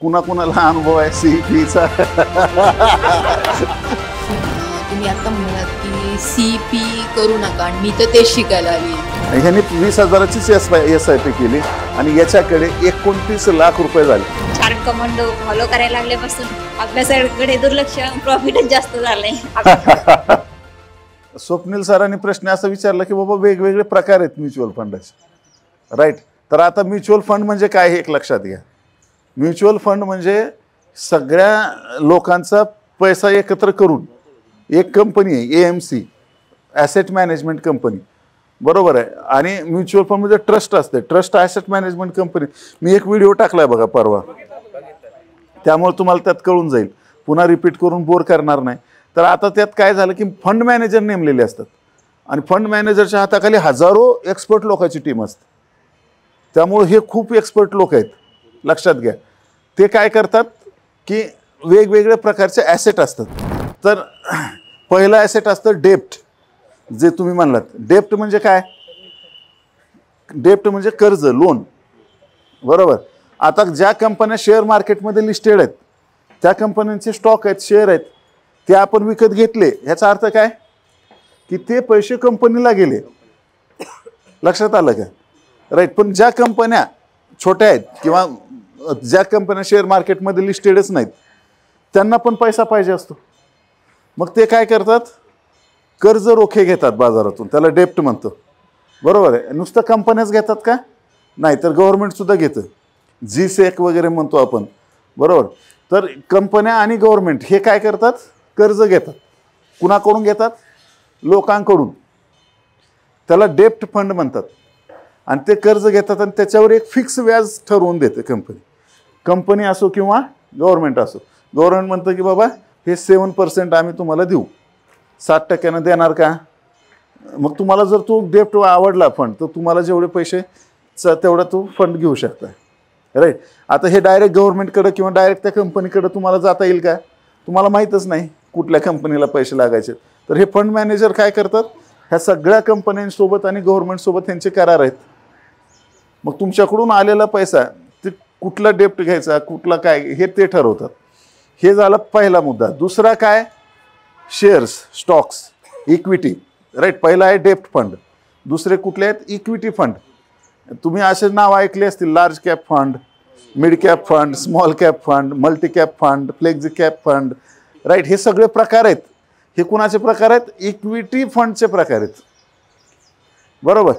कुणाकुणाला अनुभव आहे सीईपीचा? तुम्ही आता म्हणालात की सीपी करू नका आणि मी तर तेच शिकायला आली. ह्यांनी 20,000ची SIP केली आणि याच्याकडे 29 लाख रुपये झाले. चार्ट कमांडो फॉलो करायला लागल्यापासून अभ्यासाकडे दुर्लक्ष, प्रॉफिटच जास्त झालंय. स्वप्नील सरांनी प्रश्न असा विचारला की बाबा वेगवेगळे प्रकार आहेत म्युच्युअल फंडाचे, राईट? तर आता म्युच्युअल फंड म्हणजे काय हे एक लक्षात घ्या. म्युच्युअल फंड म्हणजे सगळ्या लोकांचा पैसा एकत्र करून एक कंपनी आहे, AMC, ॲसेट मॅनेजमेंट कंपनी, बरोबर आहे. आणि म्युच्युअल फंड म्हणजे ट्रस्ट असते, ट्रस्ट ॲसेट मॅनेजमेंट कंपनी. मी एक व्हिडिओ टाकलाय बघा परवा, त्यामुळे तुम्हाला त्यात कळून जाईल, पुन्हा रिपीट करून बोर करणार नाही. तर आता त्यात काय झालं की फंड मॅनेजर नेमलेले असतात आणि फंड मॅनेजरच्या हाताखाली हजारो एक्सपर्ट लोकांची टीम असते. त्यामुळे हे खूप एक्सपर्ट लोक आहेत, लक्षात घ्या. ते काय करतात की वेगवेगळ्या प्रकारचे ॲसेट असतात. तर पहिलं ॲसेट असतं डेप्ट, जे तुम्ही म्हणलात. डेप्ट म्हणजे काय? डेप्ट म्हणजे कर्ज, लोन, बरोबर. आता ज्या कंपन्या शेअर मार्केटमध्ये लिस्टेड आहेत त्या कंपन्यांचे स्टॉक आहेत, शेअर आहेत, ते आपण विकत घेतले. ह्याचा अर्थ काय की ते पैसे कंपनीला गेले. लक्षात आलं का? राईट. पण ज्या कंपन्या छोट्या आहेत किंवा ज्या कंपन्या शेअर मार्केटमध्ये लिस्टेडच नाहीत त्यांना पण पैसा पाहिजे असतो. मग ते काय करतात? कर्ज रोखे घेतात बाजारातून, त्याला डेप्ट म्हणतो, बरोबर आहे. नुसतं कंपन्याच घेतात का? नाही, तर गव्हर्नमेंटसुद्धा घेतं, G-SEC वगैरे म्हणतो आपण, बरोबर. तर कंपन्या आणि गव्हर्नमेंट हे काय करतात? कर्ज घेतात. कुणाकडून घेतात? लोकांकडून. त्याला डेप्ट फंड म्हणतात. आणि ते कर्ज घेतात आणि त्याच्यावर एक फिक्स व्याज ठरवून देते कंपनी. कंपनी असो किंवा गव्हर्नमेंट असो. गव्हर्नमेंट म्हणतं की बाबा हे 7% आम्ही तुम्हाला देऊ, 7% देणार का? मग तुम्हाला जर तो डेप्ट आवडला फंड तर तुम्हाला जेवढे पैसे तेवढा तो फंड घेऊ शकता, राईट. आता हे डायरेक्ट गव्हर्नमेंटकडे किंवा डायरेक्ट त्या कंपनीकडे तुम्हाला जाता येईल का? तुम्हाला माहीतच नाही कुठल्या कंपनीला पैसे लागायचे. तर हे फंड मॅनेजर काय करतात? ह्या सगळ्या कंपन्यांसोबत आणि गव्हर्नमेंटसोबत त्यांचे करार आहेत. मग तुमच्याकडून आलेला पैसा ते कुठला डेप्ट घ्यायचा, कुठला काय, हे ते ठरवतात. हे झाला पहिला मुद्दा. दुसरा काय? Shares, stocks, equity, right. पहिला आहे डेप्ट फंड. दुसरे कुठले आहेत? Equity fund. तुम्ही असे नाव ऐकले असतील, large cap fund, mid cap fund, small cap fund, multi cap fund, flexi cap fund, right. हे सगळे प्रकार आहेत. हे कुणाचे प्रकार आहेत? इक्विटी फंडचे प्रकार आहेत, बरोबर.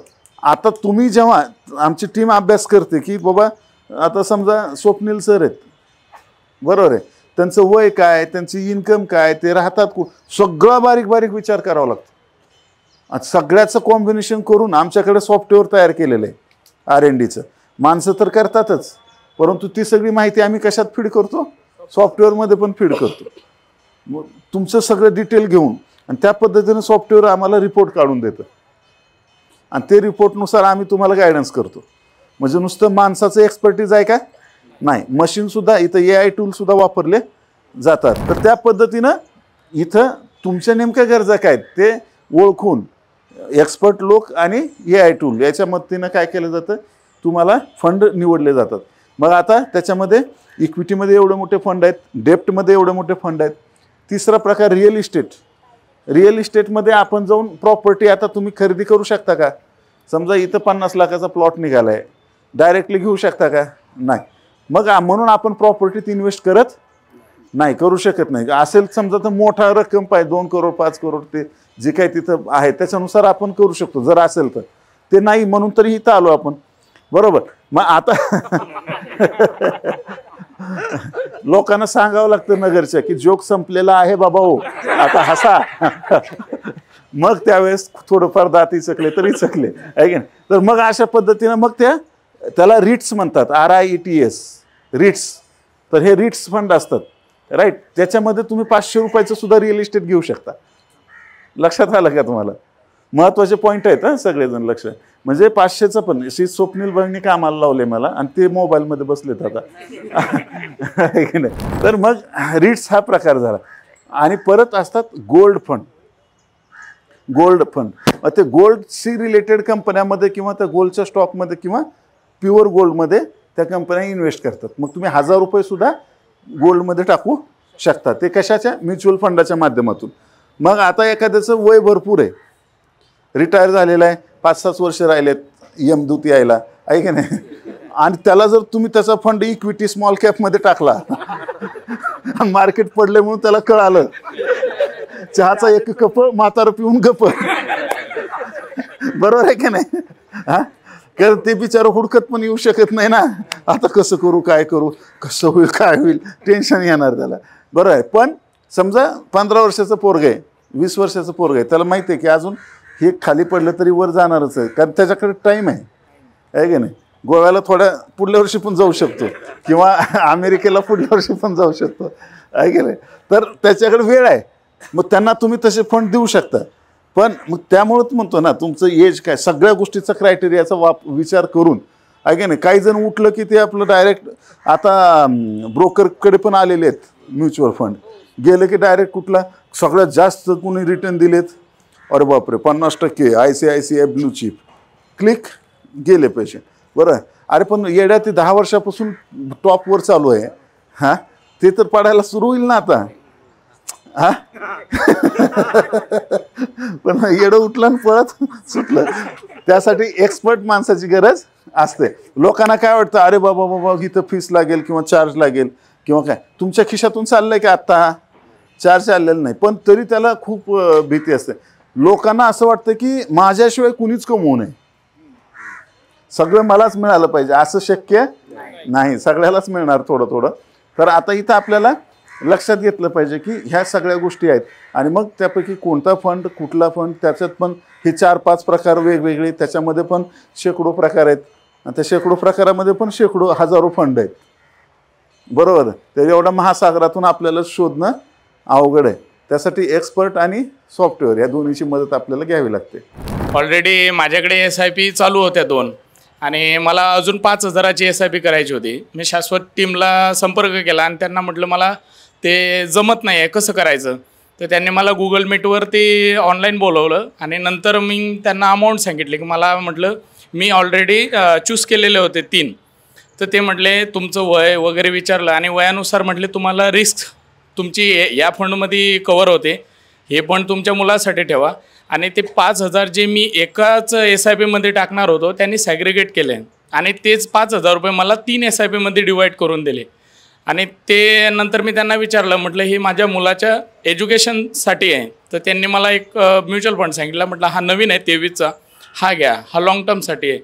आता तुम्ही जेव्हा आमची टीम अभ्यास करते की बाबा आता समजा स्वप्नील सर आहेत, बरोबर आहे, त्यांचं वय काय, त्यांची इन्कम काय, ते राहतात सगळं बारीक बारीक विचार करावा लागतो. आणि सगळ्याचं कॉम्बिनेशन करून आमच्याकडे सॉफ्टवेअर तयार केलेलं आहे R&Dचं. माणसं तर करतातच, परंतु ती सगळी माहिती आम्ही कशात फीड करतो? सॉफ्टवेअरमध्ये पण फीड करतो. मग तुमचं सगळं डिटेल घेऊन आणि त्या पद्धतीनं सॉफ्टवेअर आम्हाला रिपोर्ट काढून देतं आणि ते रिपोर्टनुसार आम्ही तुम्हाला गायडन्स करतो. म्हणजे नुसतं माणसाचं एक्सपर्टीज आहे का? नाही, मशीनसुद्धा इथं AI टूलसुद्धा वापरले जातात. तर त्या पद्धतीनं इथं तुमच्या नेमक्या गरजा काय आहेत ते ओळखून एक्सपर्ट लोक आणि AI टूल याच्या मदतीनं काय केलं जातं? तुम्हाला फंड निवडले जातात. मग आता त्याच्यामध्ये इक्विटीमध्ये एवढे मोठे फंड आहेत, डेप्टमध्ये एवढे मोठे फंड आहेत. तिसरा प्रकार रिअल इस्टेट. रिअल इस्टेटमध्ये आपण जाऊन प्रॉपर्टी आता तुम्ही खरेदी करू शकता का? समजा इथं 50 लाखाचा प्लॉट निघाला आहे, डायरेक्टली घेऊ शकता का? नाही. मग म्हणून आपण प्रॉपर्टीत इन्व्हेस्ट करत नाही, करू शकत नाही. असेल समजा तर मोठा रक्कम पाहिजे, 2 करोड 5 करोड, ते जे काही तिथं आहे त्याच्यानुसार आपण करू शकतो जर असेल तर. ते नाही म्हणून तरी इथं आलो आपण, बरोबर. मग आता लोकांना सांगावं लागतं नगरच्या की जोक संपलेला आहे बाबा, हो आता हसा. मग त्यावेळेस थोडंफार दाती चकले तरी चकले आहे की नाही. तर मग अशा पद्धतीनं मग त्याला रिट्स म्हणतात, RITS, रिट्स. तर हे रिट्स फंड असतात, राईट. त्याच्यामध्ये तुम्ही 500 रुपयाचं सुद्धा रिअल इस्टेट घेऊ शकता. लक्षात आलं का तुम्हाला? महत्त्वाचे पॉईंट आहेत हां, सगळेजण लक्ष. म्हणजे 500चं पण स्वप्नील भाईंनी कामाला लावले मला आणि ते मोबाईलमध्ये बसलेत आता. तर मग रिट्स हा प्रकार झाला. आणि परत असतात गोल्ड फंड. गोल्ड फंड ते गोल्डशी रिलेटेड कंपन्यामध्ये किंवा त्या गोल्डच्या स्टॉकमध्ये किंवा प्युअर गोल्डमध्ये त्या कंपन्या इन्व्हेस्ट करतात. मग तुम्ही 1000 रुपये सुद्धा गोल्डमध्ये टाकू शकता. ते कशाच्या? म्युच्युअल फंडाच्या माध्यमातून. मग आता एखाद्याचं वय भरपूर आहे, रिटायर झालेलं आहे, 5-6 वर्ष राहिलेत यमदूत यायला, आहे की नाही, आणि त्याला जर तुम्ही त्याचा फंड इक्विटी स्मॉल कॅपमध्ये टाकला मार्केट पडले म्हणून त्याला कळालं, चहाचा एक कप म्हातारं पिऊन गप, बरोबर आहे की नाही? हा, कारण ते बिचारं हुडकत पण येऊ शकत नाही ना, आता कसं करू, काय करू, कसं होईल, काय होईल, टेन्शन येणार त्याला, बरोबर आहे. पण समजा 15 वर्षाचं पोरग आहे, 20 वर्षाचं पोरग आहे, त्याला माहिती आहे की अजून हे खाली पडलं तरी वर जाणारच आहे, कारण त्याच्याकडे टाईम आहे की नाही. गोव्याला थोड्या पुढल्या वर्षी पण जाऊ शकतो, किंवा अमेरिकेला पुढल्या वर्षी पण जाऊ शकतो, आहे की नाही. तर त्याच्याकडे वेळ आहे, मग त्यांना तुम्ही तसे फंड देऊ शकता. पण मग त्यामुळेच म्हणतो ना, तुमचं एज काय, सगळ्या गोष्टीचा क्रायटेरियाचा विचार करून, आहे की नाही. काही जण उठलं की ते आपलं डायरेक्ट, आता ब्रोकरकडे पण आलेले आहेत म्युच्युअल फंड, गेले की डायरेक्ट कुठला सगळ्यात जास्त कोणी रिटर्न दिलेत, अरे बापरे 50% ICICI ब्लू चिप, क्लिक, गेले पैसे, बरं. अरे पण येड्या ते 10 वर्षापासून टॉपवर चालू आहे, हां, ते तर पडायला सुरू होईल ना आता, हां. पण येडं उठलं आणि पळत सुटलं. त्यासाठी एक्सपर्ट माणसाची गरज असते. लोकांना काय वाटतं, अरे बाबा इथं फीस लागेल किंवा चार्ज लागेल किंवा काय, तुमच्या खिशातून चाललंय की आत्ता चार्ज चाललेलं नाही, पण तरी त्याला खूप भीती असते. लोकांना असं वाटतं की माझ्याशिवाय कुणीच कमवू नये, सगळं मलाच मिळालं पाहिजे, असं शक्य नाही, सगळ्यालाच मिळणार थोडं थोडं. तर आता इथं आपल्याला लक्षात घेतलं पाहिजे की ह्या सगळ्या गोष्टी आहेत, आणि मग त्यापैकी कोणता फंड, कुठला फंड, त्याच्यात पण हे 4-5 प्रकार वेगवेगळे, त्याच्यामध्ये पण शेकडो प्रकार आहेत, आणि त्या शेकडो प्रकारामध्ये पण शेकडो हजारो फंड आहेत, बरोबर. तर एवढा महासागरातून आपल्याला शोधणं अवघड आहे. त्यासाठी एक्सपर्ट आणि सॉफ्टवेअर या दोन्हीची मदत आपल्याला घ्यावी लागते. ऑलरेडी माझ्याकडे SIP चालू होत्या 2, आणि मला अजून 5,000ची SIP करायची होती. मी शाश्वत टीमला संपर्क केला आणि त्यांना म्हटलं मला ते जमत नाही आहे, कसं करायचं. तर त्यांनी मला गुगल मीटवर ते ऑनलाईन बोलवलं, आणि नंतर मी त्यांना अमाऊंट सांगितली की मला म्हटलं मी ऑलरेडी चूज केलेले होते 3. तर ते म्हटले तुमचं वय वगैरे विचारलं, आणि वयानुसार म्हटले तुम्हाला रिस्क तुमची या फंडमध्ये कवर होते, हे पण तुमच्या मुलासाठी ठेवा. आणि ते 5,000 जे मी एकाच SIPमध्ये टाकणार होतो त्यांनी सॅग्रिगेट केले, आणि तेच 5,000 रुपये मला 3 SIPमध्ये डिवाईड करून दिले. आणि ते नंतर मी त्यांना विचारलं, म्हटलं हे माझ्या मुलाच्या एज्युकेशनसाठी आहे. तर त्यांनी मला एक म्युच्युअल फंड सांगितला, म्हटलं हा नवीन आहे 23चा, हा घ्या, हा लाँग टर्मसाठी आहे.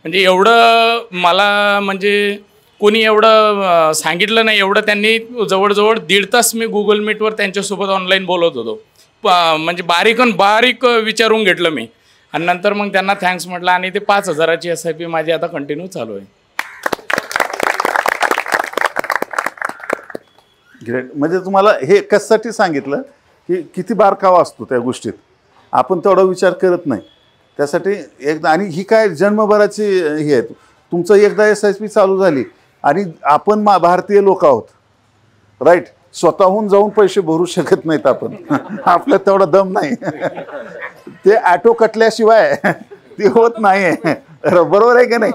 म्हणजे एवढं मला म्हणजे कोणी एवढं सांगितलं नाही, एवढं त्यांनी जवळजवळ 1.5 तास मी गुगल मीटवर त्यांच्यासोबत ऑनलाईन बोलत होतो. म्हणजे बारीक विचारून घेतलं मी, आणि नंतर मग त्यांना थँक्स म्हटलं, आणि ते 5,000ची SIP माझी आता कंटिन्यू चालू आहे. ग्रेट. म्हणजे तुम्हाला हे कशासाठी सांगितलं की किती बारकावा असतो त्या गोष्टीत, आपण तेवढा विचार करत नाही. त्यासाठी एकदा, आणि ही काय जन्मभराची हे आहे, तुमचं एकदा SIP चालू झाली, आणि आपण भारतीय लोक आहोत, राईट, स्वतःहून जाऊन पैसे भरू शकत नाहीत आपण, आपल्यात तेवढा दम नाही, ते ॲटो कटल्याशिवाय ते होत नाही आहे, बरोबर आहे की नाही.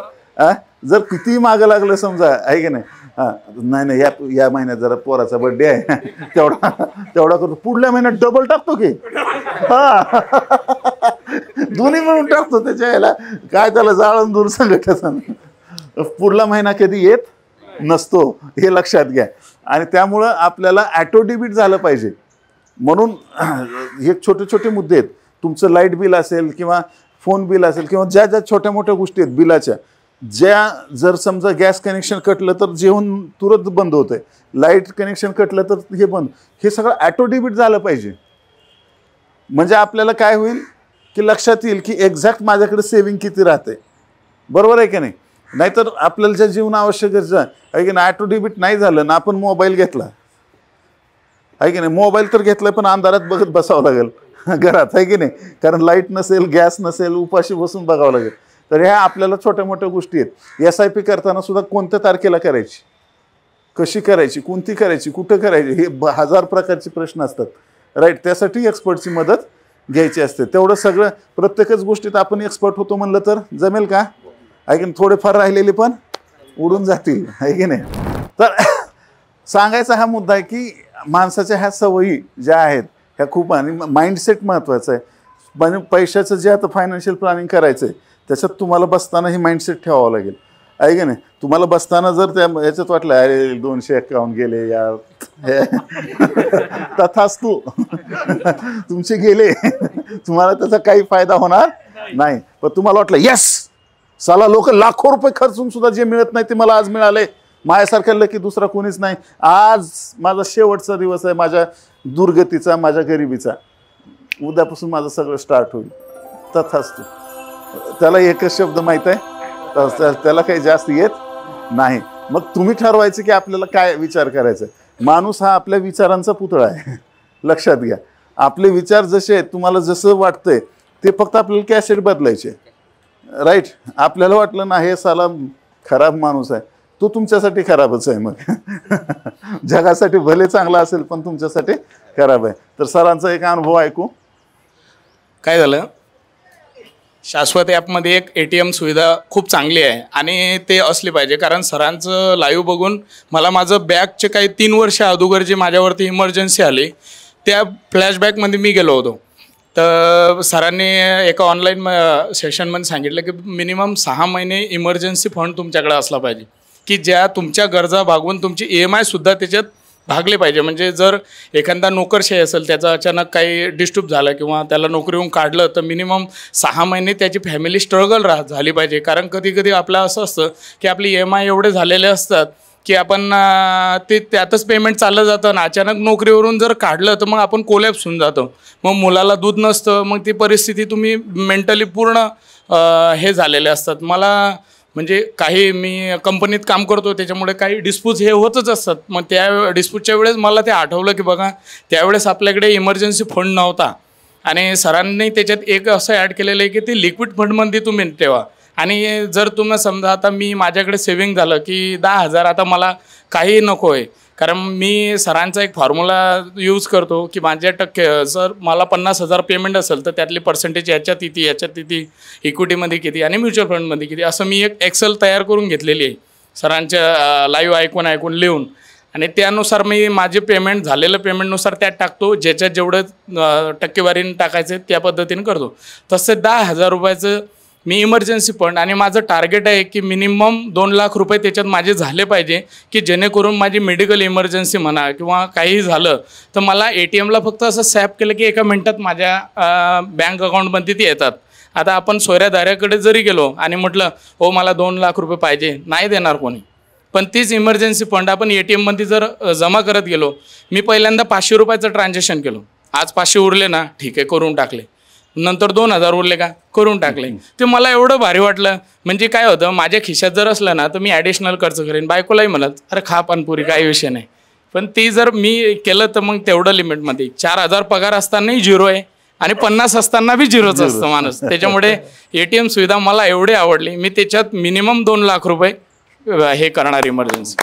जर कितीही मागं लागलं समजा, आहे की नाही, नाही या महिन्यात जरा पोराचा बर्थडे आहे, तेवढा करतो, पुढल्या महिन्यात डबल टाकतो की, दोन्ही मिळून टाकतो. त्याच्या याला काय, त्याला जाळून दूर संघटन, पुढला महिना कधी येत नसतो, हे लक्षात घ्या. आणि त्यामुळं आपल्याला ॲटो डेबिट झालं पाहिजे. म्हणून हे छोटे छोटे मुद्दे आहेत. तुमचं लाईट बिल असेल किंवा फोन बिल असेल किंवा ज्या ज्या छोट्या मोठ्या गोष्टी आहेत बिलाच्या, ज्या जर समजा गॅस कनेक्शन कटलं तर जेवण तुरंत बंद होतं आहे, लाईट कनेक्शन कटलं तर हे बंद, हे सगळं ॲटो डेबिट झालं पाहिजे. म्हणजे आपल्याला काय होईल की लक्षात येईल की एक्झॅक्ट माझ्याकडे सेविंग किती राहते, बरोबर आहे की नाही. नाहीतर आपल्याला ज्या जीवन आवश्यक आहे की नाही, ॲटो डेबिट नाही झालं ना, आपण मोबाईल घेतला, आहे की नाही, मोबाईल तर घेतला पण अंधारात बघत बसावं लागेल घरात, आहे की नाही, कारण लाईट नसेल, गॅस नसेल, उपाशी बसून बघावं लागेल. तर ह्या आपल्याला छोट्या मोठ्या गोष्टी आहेत. SIP करताना सुद्धा कोणत्या तारखेला करायची, कशी करायची, कोणती करायची, कुठं करायची, हे 1000 प्रकारचे प्रश्न असतात, राईट. त्यासाठी एक्सपर्टची मदत घ्यायची असते. तेवढं सगळं प्रत्येकच गोष्टीत आपण एक्सपर्ट होतो म्हणलं तर जमेल का, आहे की थोडेफार राहिलेले पण उडून जातील, आहे की नाही. तर सांगायचा हा मुद्दा आहे की माणसाच्या ह्या सवयी ज्या आहेत ह्या खूप, आणि माइंडसेट महत्त्वाचं आहे. म्हणजे पैशाचं जे आता फायनान्शियल प्लॅनिंग करायचं आहे त्याच्यात तुम्हाला बसताना हे माइंडसेट ठेवावं लागेल, आहे की नाही. तुम्हाला बसताना जर त्या ह्याच्यात वाटलं अरे 251 गेले यार तथास्तु तुमचे गेले, तुम्हाला त्याचा काही फायदा होणार नाही. पण तुम्हाला वाटलं यस साला लोक लाखो रुपये खर्चून सुद्धा जे मिळत नाही ते मला आज मिळाले, माझ्यासारखं लकी दुसरा कोणीच नाही, आज माझा शेवटचा दिवस आहे माझ्या दुर्गतीचा, माझ्या गरिबीचा, उद्यापासून माझं सगळं स्टार्ट होईल, तथास्तु. त्याला एकच शब्द माहीत आहे, त्याला काही जास्त येत नाही. मग तुम्ही ठरवायचं की आपल्याला काय विचार करायचा. माणूस हा आपल्या विचारांचा पुतळा आहे, लक्षात घ्या. आपले विचार जसे आहेत, तुम्हाला जसं वाटतंय ते फक्त आपल्याला कॅसेट बदलायचे, राईट. आपल्याला वाटलं ना हे साला खराब माणूस आहे, तो तुमच्यासाठी खराबच आहे. मग जगासाठी भले चांगला असेल पण तुमच्यासाठी खराब आहे. तर सरांचा एक अनुभव ऐकू. काय झालं, शाश्वत ॲपमध्ये एक ATM सुविधा खूप चांगली आहे आणि ते असली पाहिजे. कारण सरांचं लाईव्ह बघून मला माझं बॅगचे काही 3 वर्ष अगोदर जी माझ्यावरती इमर्जन्सी आली त्या फ्लॅशबॅकमध्ये मी गेलो होतो. तर सरांनी एका ऑनलाईन सेशनमध्ये सांगितलं की मिनिमम 6 महिने इमर्जन्सी फंड तुमच्याकडे असला पाहिजे की ज्या तुमच्या गरजा भागवून तुमची EMI-सुद्धा त्याच्यात भागले पाहिजे. म्हणजे जर एखादा नोकरशाही असेल, त्याचा अचानक काही डिस्टर्ब झालं किंवा त्याला नोकरीहून काढलं तर मिनिमम 6 महिने त्याची फॅमिली स्ट्रगल झाली पाहिजे. कारण कधी कधी आपलं असं असतं की आपली EMI एवढे झालेले असतात की आपण ते त्यातच पेमेंट चाललं जातं आणि अचानक नोकरीवरून जर काढलं तर मग आपण कोलॅप्स होऊन जातो. मग मुलाला दूध नसतं, मग ती परिस्थिती तुम्ही मेंटली पूर्ण हे झालेले असतात. मला म्हणजे काही मी कंपनीत काम करतो त्याच्यामुळे काही डिस्प्यूट हे होतच असतात. मग त्या डिस्प्यूटच्या वेळेस मला ते आठवलं की बघा त्यावेळेस आपल्याकडे इमर्जन्सी फंड नव्हता आणि सरांनी त्याच्यात एक असं ॲड केलेलं आहे की ते लिक्विड फंडमध्ये तुम्ही ठेवा. आणि जर तुम्ही समजा आता मी माझ्याकडे सेविंग झालं की 10,000 आता मला काही नको आहे, कारण मी सरांचा एक फॉर्म्युला यूज करतो की माझ्या टक्के जर मला 50,000 पेमेंट असेल तर त्यातली पर्सेंटेज याच्यात किती, याच्यात किती, इक्विटीमध्ये किती आणि म्युच्युअल फंडमध्ये किती, असं मी एक एक्सेल तयार करून घेतलेली आहे सरांच्या लाईव्ह ऐकून लिहून. आणि त्यानुसार मी माझे पेमेंट झालेलं पेमेंटनुसार त्यात टाकतो, ज्याच्यात जेवढं टक्केवारीने टाकायचं त्या पद्धतीने करतो. तसं 10,000 रुपयाचं मी इमर्जन्सी फंड आणि माझं टार्गेट आहे की मिनिमम 2 लाख रुपये त्याच्यात माझे झाले पाहिजे की जेणेकरून माझी मेडिकल इमर्जन्सी म्हणा किंवा काही झालं तर मला ATMला फक्त असं स्वॅप केलं की 1 मिनटात माझ्या बँक अकाउंटमध्ये ते येतात. आता आपण सोयऱ्यादाऱ्याकडे जरी गेलो आणि म्हटलं हो मला 2 लाख रुपये पाहिजे, नाही देणार कोणी. पण तीच इमर्जन्सी फंड आपण ATMमध्ये जर जमा करत गेलो, मी पहिल्यांदा 500 रुपयाचं ट्रान्झॅक्शन केलं, आज 500 उरले ना ठीक आहे करून टाकले, नंतर 2,000 उरले का करून टाकले. ते मला एवढं भारी वाटलं. म्हणजे काय होतं, माझ्या खिशात जर असलं ना तर मी ॲडिशनल खर्च करेन, बायकोलाही म्हणत अरे खा पानपुरी काही विषय नाही. पण ती जर मी केलं तर मग तेवढं लिमिटमध्ये 4,000 पगार असतानाही 0 आहे आणि 50 असताना बी 0च असतं माणूस. त्याच्यामुळे ATM सुविधा मला एवढी आवडली, मी त्याच्यात मिनिमम 2 लाख रुपये हे करणार इमर्जन्सी.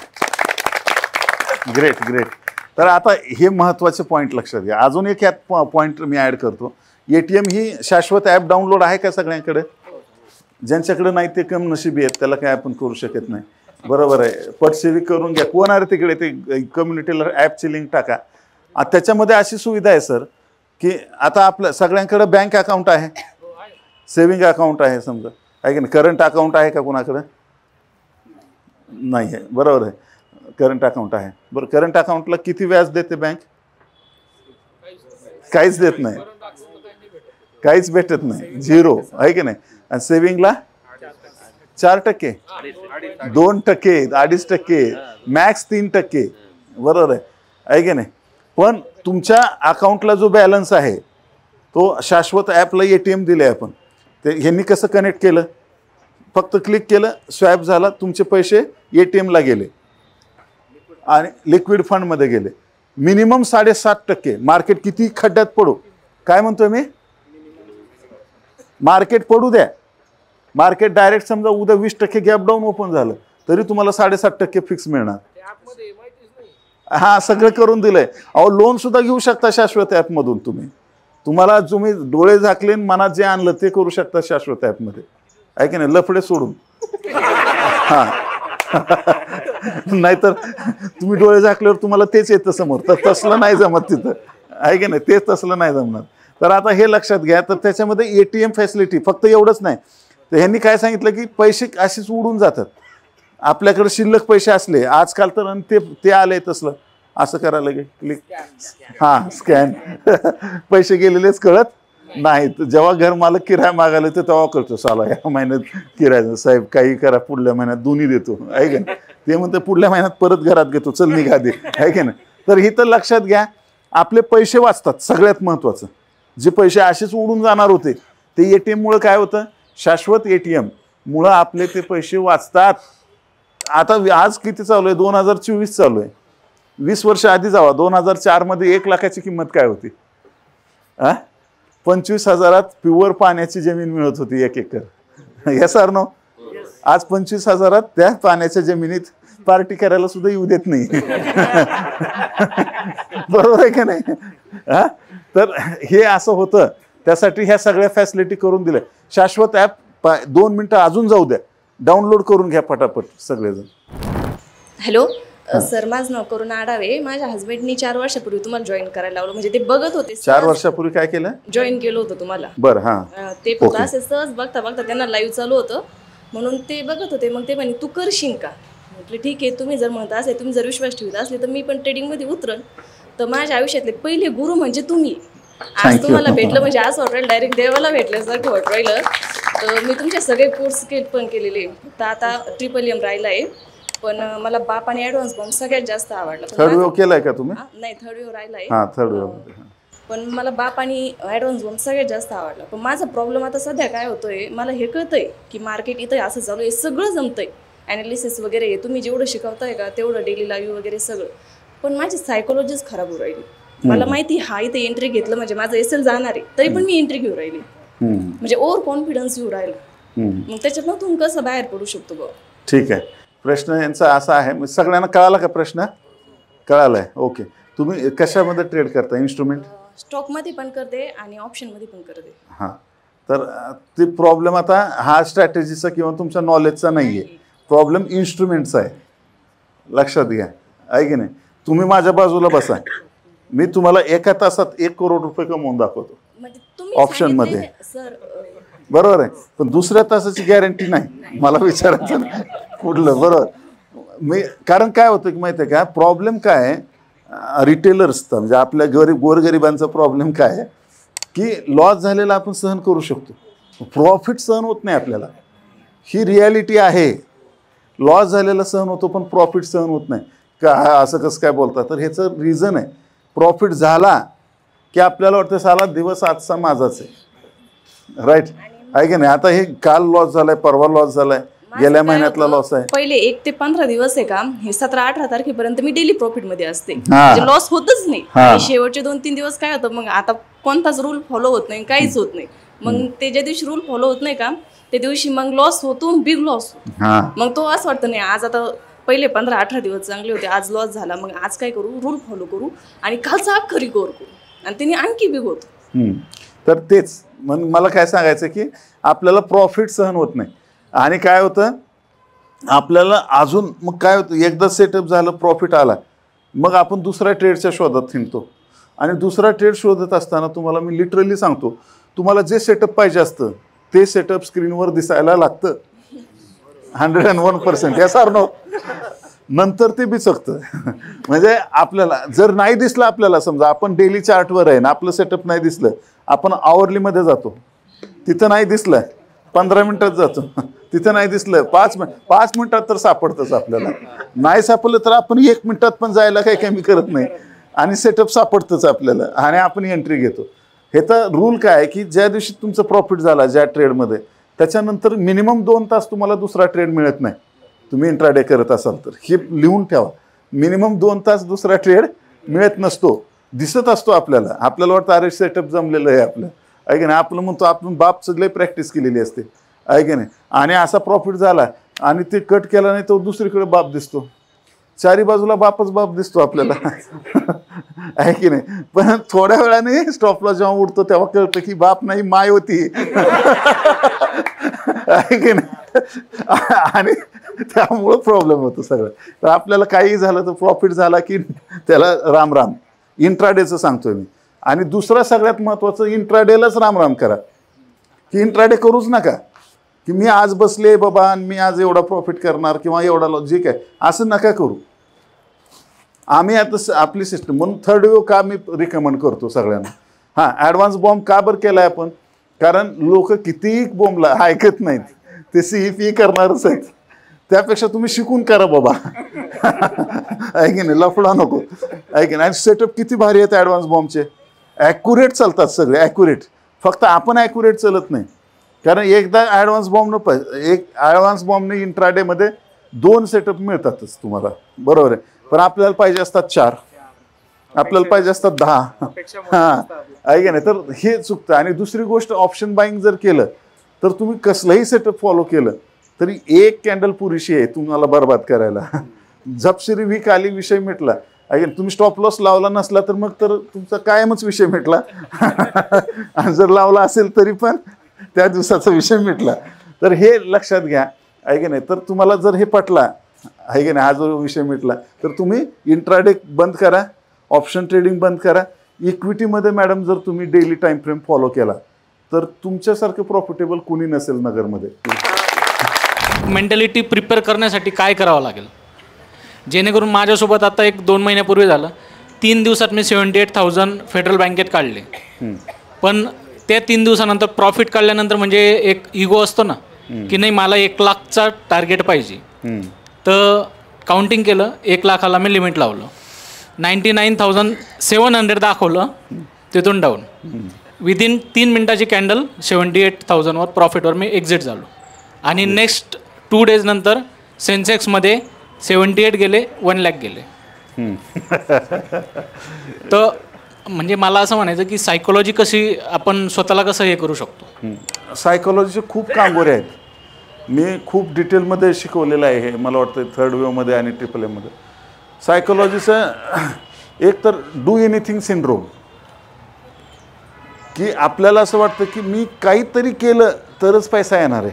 Great great. तर आता हे महत्त्वाचे पॉईंट लक्षात घ्या. अजून एक यात पॉईंट मी ॲड करतो. ATM ही शाश्वत ॲप डाउनलोड आहे का सगळ्यांकडे? ज्यांच्याकडे नाही ते कम नशिबी आहेत, त्याला काय आपण करू शकत नाही. बरोबर आहे, पटसेवी करून घ्या. कोण आहे तिकडे ते कम्युनिटीला ॲपची लिंक टाका. त्याच्यामध्ये अशी सुविधा आहे सर की आता आपल्या सगळ्यांकडे बँक अकाउंट आहे, सेविंग अकाउंट आहे समजा, आहे की नाही. करंट अकाउंट आहे का कोणाकडे? नाही आहे, बरोबर आहे. करंट अकाउंट आहे, बरं. करंट अकाउंटला किती व्याज देते बँक? काहीच देत नाही, काहीच भेटत नाही, 0, आहे की नाही. आणि सेविंगला 4%, 2%, 2.5%, मॅक्स 3%, बरोबर आहे की नाही. पण तुमच्या अकाउंटला जो बॅलन्स आहे तो शाश्वत ॲपला ATM दिले आपण. ते ह्यांनी कसं कनेक्ट केलं? फक्त क्लिक केलं, स्वॅप झाला, तुमचे पैसे ATMला गेले आणि लिक्विड फंडमध्ये गेले. मिनिमम 7.5%. मार्केट किती खड्ड्यात पडू, काय म्हणतोय मी, मार्केट पडू द्या, मार्केट डायरेक्ट समजा उद्या 20% गॅप डाऊन ओपन झालं तरी तुम्हाला 7.5% फिक्स मिळणार. हां, सगळं करून दिलंय. अहो लोन सुद्धा घेऊ शकता शाश्वत ॲपमधून. तुम्ही डोळे झाकले मनात जे आणलं ते करू शकता शाश्वत ॲपमध्ये, आहे की नाही, लफडे सोडून. हां, नाहीतर तुम्ही डोळे झाकल्यावर तुम्हाला तेच येतं समोर, तर तसलं नाही जमत तिथं, आहे की नाही, तेच तसलं नाही जमणार. तर आता हे लक्षात घ्या. तर त्याच्यामध्ये ATM फॅसिलिटी फक्त एवढंच नाही, तर ह्यांनी काय सांगितलं की पैसे असेच उडून जातात. आपल्याकडे शिल्लक पैसे असले आजकाल तर, आणि ते आले तसलं असं करायला गे क्लिक, हां स्कॅन पैसे गेलेलेच कळत नाहीत. जेव्हा घर मालक किराया मागायला येतो तेव्हा कळतो, साला या महिन्यात किराया साहेब काही करा, पुढल्या महिन्यात दोन्ही देतो, आहे का नाही. ते म्हणते पुढल्या महिन्यात परत घरात घेतो, चल निघा दे, आहे का नाही. तर इथं लक्षात घ्या, आपले पैसे वाचतात. सगळ्यात महत्त्वाचं, जे पैसे असेच उडून जाणार होते ते ATM मुळे काय होतं, शाश्वत ATM मुळे आपले ते पैसे वाचतात. आता आज किती चालू आहे, 2024 चालू आहे. 20 वर्ष आधी जावा, 2004 मध्ये 1 लाखाची किंमत काय होती, 25,000 प्युअर पाण्याची जमीन मिळत होती 1 एकर. या सर नो, आज 25,000 त्या पाण्याच्या जमिनीत पार्टी करायला सुद्धा येऊ देत नाही. बरोबर आहे का नाही. तर हे असं होतं, त्यासाठी ह्या सगळ्या फॅसिलिटी करून दिल्या. शाश्वत ॲप 2 मिनिटं अजून जाऊ द्या, डाउनलोड करून घ्या पटापट सगळेजण. हॅलो सर, माझं नाव करुणा आडावे. माझ्या हस्बंडनी 4 वर्षापूर्वी तुम्हाला जॉईन करायला लावलं, म्हणजे ते बघत होते. 4 वर्षापूर्वी काय केलं, जॉईन केलं होतं तुम्हाला. बरं, हां. ते फक्त असे सहज बघता बघता त्यांना लाईव्ह चालू होतं म्हणून ते बघत होते. मग ते म्हणे तू करशील का, म्हटलं ठीक आहे, तुम्ही जर म्हणता असेल, तुम्ही जर विश्वास ठेवत असले तर मी पण ट्रेडिंगमध्ये उतरन. तर माझ्या आयुष्यातले पहिले गुरु म्हणजे तुम्ही. आज तुम्हाला भेटलं म्हणजे असं वाटलं डायरेक्ट देवाला भेटल्यासारखं वाटू राहिलं. तर मी तुमचे सगळे कोर्स पण केलेले, फक्त आता TMM राहिला आहे. पण मला बाप आणि ॲडव्हान्स बॉम्ब सगळ्यात जास्त आवडला. थर्ड वेव्ह केलाय का तुम्ही? नाही, थर्ड वेव्ह राहिला आहे. हां, थर्ड वेव्ह. पण मला बाप आणि ॲडव्हान्स बॉम्ब सगळ्यात जास्त आवडला. पण माझा प्रॉब्लेम आता सध्या काय होतोय, मला हे कळतंय की मार्केट इथं असं चालू आहे, सगळं जमतंय, ॲनालिसिस वगैरे तुम्ही जेवढं शिकवताय का तेवढं डेली लाईव्ह वगैरे सगळं. पण माझी सायकोलॉजीच खराब होऊ राहिली. मला माहिती हा इथे एंट्री घेतलं म्हणजे माझं SL जाणार आहे, तरी पण मी एंट्री घेऊ राहिली. म्हणजे ओव्हर कॉन्फिडन्स येऊ राहिला. मग त्याच्यातनं तुम्ही कसं बाहेर पडू शकतो बघ. ठीक आहे, प्रश्न यांचा असा आहे, सगळ्यांना कळाला का प्रश्न? कळालाय, ओके. तुम्ही कशामध्ये ट्रेड करता, इन्स्ट्रुमेंट? स्टॉकमध्ये पण करते आणि ऑप्शनमध्ये पण करते. हां, तर ते प्रॉब्लेम आता हा स्ट्रॅटेजीचा किंवा तुमच्या नॉलेजचा नाही आहे, प्रॉब्लेम इन्स्ट्रुमेंटचा आहे. लक्षात घ्या, आहे की नाही. तुम्ही माझ्या बाजूला बसा, मी तुम्हाला 1 तासात 1 करोड रुपये कमवून दाखवतो ऑप्शनमध्ये. सर बरोबर आहे, पण दुसऱ्या तासाची गॅरंटी नाही. मला विचारायचं नाही कुठलं, बरोबर. मी कारण काय होतं की माहिती आहे का, प्रॉब्लेम काय आहे रिटेलर्सचा, म्हणजे आपल्या गोरगरिबांचा प्रॉब्लेम काय आहे की लॉस झालेला आपण सहन करू शकतो, प्रॉफिट सहन होत नाही आपल्याला. ही रियालिटी आहे. लॉस झालेला सहन होतो पण प्रॉफिट सहन होत नाही का, असं कसं काय बोलता. तर ह्याचं रिझन आहे, प्रॉफिट झाला की आपल्याला वाटतं साला दिवस आजचा माझाच आहे, राईट आहे की नाही. आता हे काल लॉस झालाय, परवा लॉस झालाय, गेल्या महिन्यातला लॉस आहे. पहिले 1 ते 15 दिवस आहे का, हे 17-18 तारखेपर्यंत मी डेली प्रॉफिट मध्ये असते, म्हणजे लॉस होतच नाही. आणि शेवटचे 2-3 दिवस काय होतं, मग आता कोणताच रूल फॉलो होत नाही, काहीच होत नाही. मग ते ज्या दिवशी रूल फॉलो होत नाही का, त्या दिवशी मग लॉस होतो, बिग लॉस. मग तो असं वाटतं नाही, आज आता पहिले 15-18 दिवस चांगले होते, आज लॉस झाला, मग आज काय करू, रूल फॉलो करू आणि कालचा अख्खा रिकवर करू, आणि त्यांनी आणखी बिग होतो. तर तेच मग मला काय सांगायचं की आपल्याला प्रॉफिट सहन होत नाही. आणि काय होतं आपल्याला अजून, मग काय होतं, एकदा सेटअप झालं, प्रॉफिट आला, मग आपण दुसऱ्या ट्रेडच्या शोधात हिंडतो. आणि दुसरा ट्रेड शोधत असताना तुम्हाला मी लिटरली सांगतो, तुम्हाला जे सेटअप पाहिजे असतं ते सेटअप स्क्रीनवर दिसायला लागतं 101%. या सार नो, नंतर ते बिचकतं. म्हणजे आपल्याला जर नाही दिसलं, आपल्याला समजा आपण डेली चार्टवर आहे ना, आपलं सेटअप नाही दिसलं, आपण आवरलीमध्ये जातो, तिथं नाही दिसलं 15 मिनिटात जातो, तिथं नाही दिसलं 5 मिनिटात तर सापडतंच आपल्याला. नाही सापडलं तर आपण 1 मिनिटात पण जायला काही कमी करत नाही आणि सेटअप सापडतंच आपल्याला आणि आपण एंट्री घेतो. हे तर रूल काय आहे की ज्या दिवशी तुमचं प्रॉफिट झाला ज्या ट्रेडमध्ये, त्याच्यानंतर मिनिमम 2 तास तुम्हाला दुसरा ट्रेड मिळत नाही. तुम्ही इंट्राडे करत असाल तर हे लिहून ठेवा, मिनिमम 2 तास दुसरा ट्रेड मिळत नसतो. दिसत असतो आपल्याला, आपल्याला वाटतं अरे सेटअप जमलेलं आहे आपलं, आहे की नाही. आपलं म्हणतो आपण बापचं लय प्रॅक्टिस केलेली असते, आहे की नाही. आणि असा प्रॉफिट झाला आणि ते कट केला नाही तर दुसरीकडे बाप दिसतो, चारी बाजूला बापच बाप दिसतो आपल्याला, आहे की नाही. पण थोड्या वेळाने स्टॉपला जेव्हा उडतो तेव्हा कळतं की बाप नाही, माय होती, आहे की नाही. आणि त्यामुळं प्रॉब्लेम होतो सगळं. तर आपल्याला काही झालं तर प्रॉफिट झाला की त्याला राम राम. इंट्राडेचं सांगतोय मी. आणि दुसरं सगळ्यात महत्त्वाचं, इंट्राडेलाच राम राम करा, की इंट्राडे करूच नका की मी आज बसले बाबा आणि मी आज एवढा प्रॉफिट करणार किंवा एवढा लॉस, जे काय असं नका करू. आम्ही आता आपली सिस्टम म्हणून थर्ड वेव का मी रिकमेंड करतो सगळ्यांना. हां, ॲडव्हान्स बॉम्ब का बरं केला आहे आपण? कारण लोक कितीही बॉम्बला ऐकत नाहीत, ते CEP करणारच आहेत. त्यापेक्षा तुम्ही शिकून करा बाबा. आहे की नाही, लफडा नको. आहे की नाही. आणि सेटअप किती भारी आहेत ॲडव्हान्स बॉम्बचे, ॲक्युरेट चालतात सगळे, ॲक्युरेट. फक्त आपण ॲक्युरेट चालत नाही. कारण एकदा ॲडव्हान्स बॉम्बने इंट्राडेमध्ये 2 सेटअप मिळतातच तुम्हाला, बरोबर आहे. पण आपल्याला पाहिजे असतात 4, आपल्याला पाहिजे असतात 10. हां, आहे की नाही. तर हे चुकतं. आणि दुसरी गोष्ट, ऑप्शन बाईंग जर केलं तर तुम्ही कसलंही सेटअप फॉलो केलं तरी एक कॅन्डल पुरेशी आहे तुम्हाला बरबाद करायला. झपशिरी वीक आली, विषय मिटला. आहे की तुम्ही स्टॉप लॉस लावला नसला तर मग तर तुमचा कायमच विषय मिटला. आणि जर लावला असेल तरी पण त्या दिवसाचा विषय मिटला. तर हे लक्षात घ्या. आहे की नाही. तर तुम्हाला जर हे पटला, आहे की नाही, हा जो विषय मिटला, तर तुम्ही इंट्राडे बंद करा, ऑप्शन ट्रेडिंग बंद करा. इक्विटीमध्ये मॅडम जर तुम्ही डेली टाईम फ्रेम फॉलो केला तर तुमच्यासारखं प्रॉफिटेबल कुणी नसेल नगरमध्ये. मेंटॅलिटी प्रिपेअर करण्यासाठी काय करावं लागेल, जेणेकरून माझ्यासोबत आता 1-2 महिन्यापूर्वी झालं, 3 दिवसात मी 78,000 फेडरल बँकेत काढले. पण त्या 3 दिवसानंतर प्रॉफिट काढल्यानंतर म्हणजे एक इगो असतो ना, की नाही मला 1 लाखचा टार्गेट पाहिजे. तर काउंटिंग केलं, 1 लाखाला मी लिमिट लावलं, 99,700 दाखवलं, तिथून डाऊन. विदिन 3 मिनटाची कॅन्डल 78,000वर प्रॉफिटवर मी एक्झिट झालो. आणि नेक्स्ट 2 डेज नंतर सेन्सेक्समध्ये 78 गेले, 1 लाख गेले. तर म्हणजे मला असं म्हणायचं की सायकोलॉजी कशी आपण स्वतःला कसं हे करू शकतो. सायकोलॉजीचे खूप कांगोरे आहेत. मी खूप डिटेलमध्ये शिकवलेलं आहे हे, मला वाटतं थर्ड वेवमध्ये आणि ट्रिपल एमध्ये. सायकोलॉजीचं एक तर डू एनिथिंग सिंड्रोम, की आपल्याला असं वाटतं की मी काहीतरी केलं तरच पैसा येणार आहे.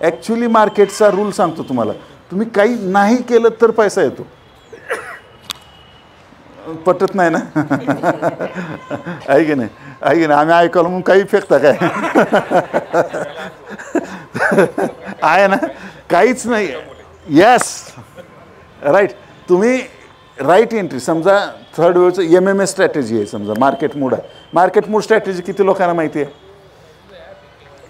ॲक्च्युली मार्केटचा रूल सांगतो तुम्हाला, तुम्ही काही नाही केलं तर पैसा येतो. पटत नाही ना. आहे की नाही, आहे की नाही. आम्ही ऐकायला म्हणून काही फेकता काय. आहे ना, काहीच नाही. Yes, right. तुम्ही राईट एंट्री, समजा थर्ड वेवचं MMS स्ट्रॅटेजी आहे, समजा मार्केट मूड आहे. मार्केट मूड स्ट्रॅटेजी किती लोकांना माहिती आहे?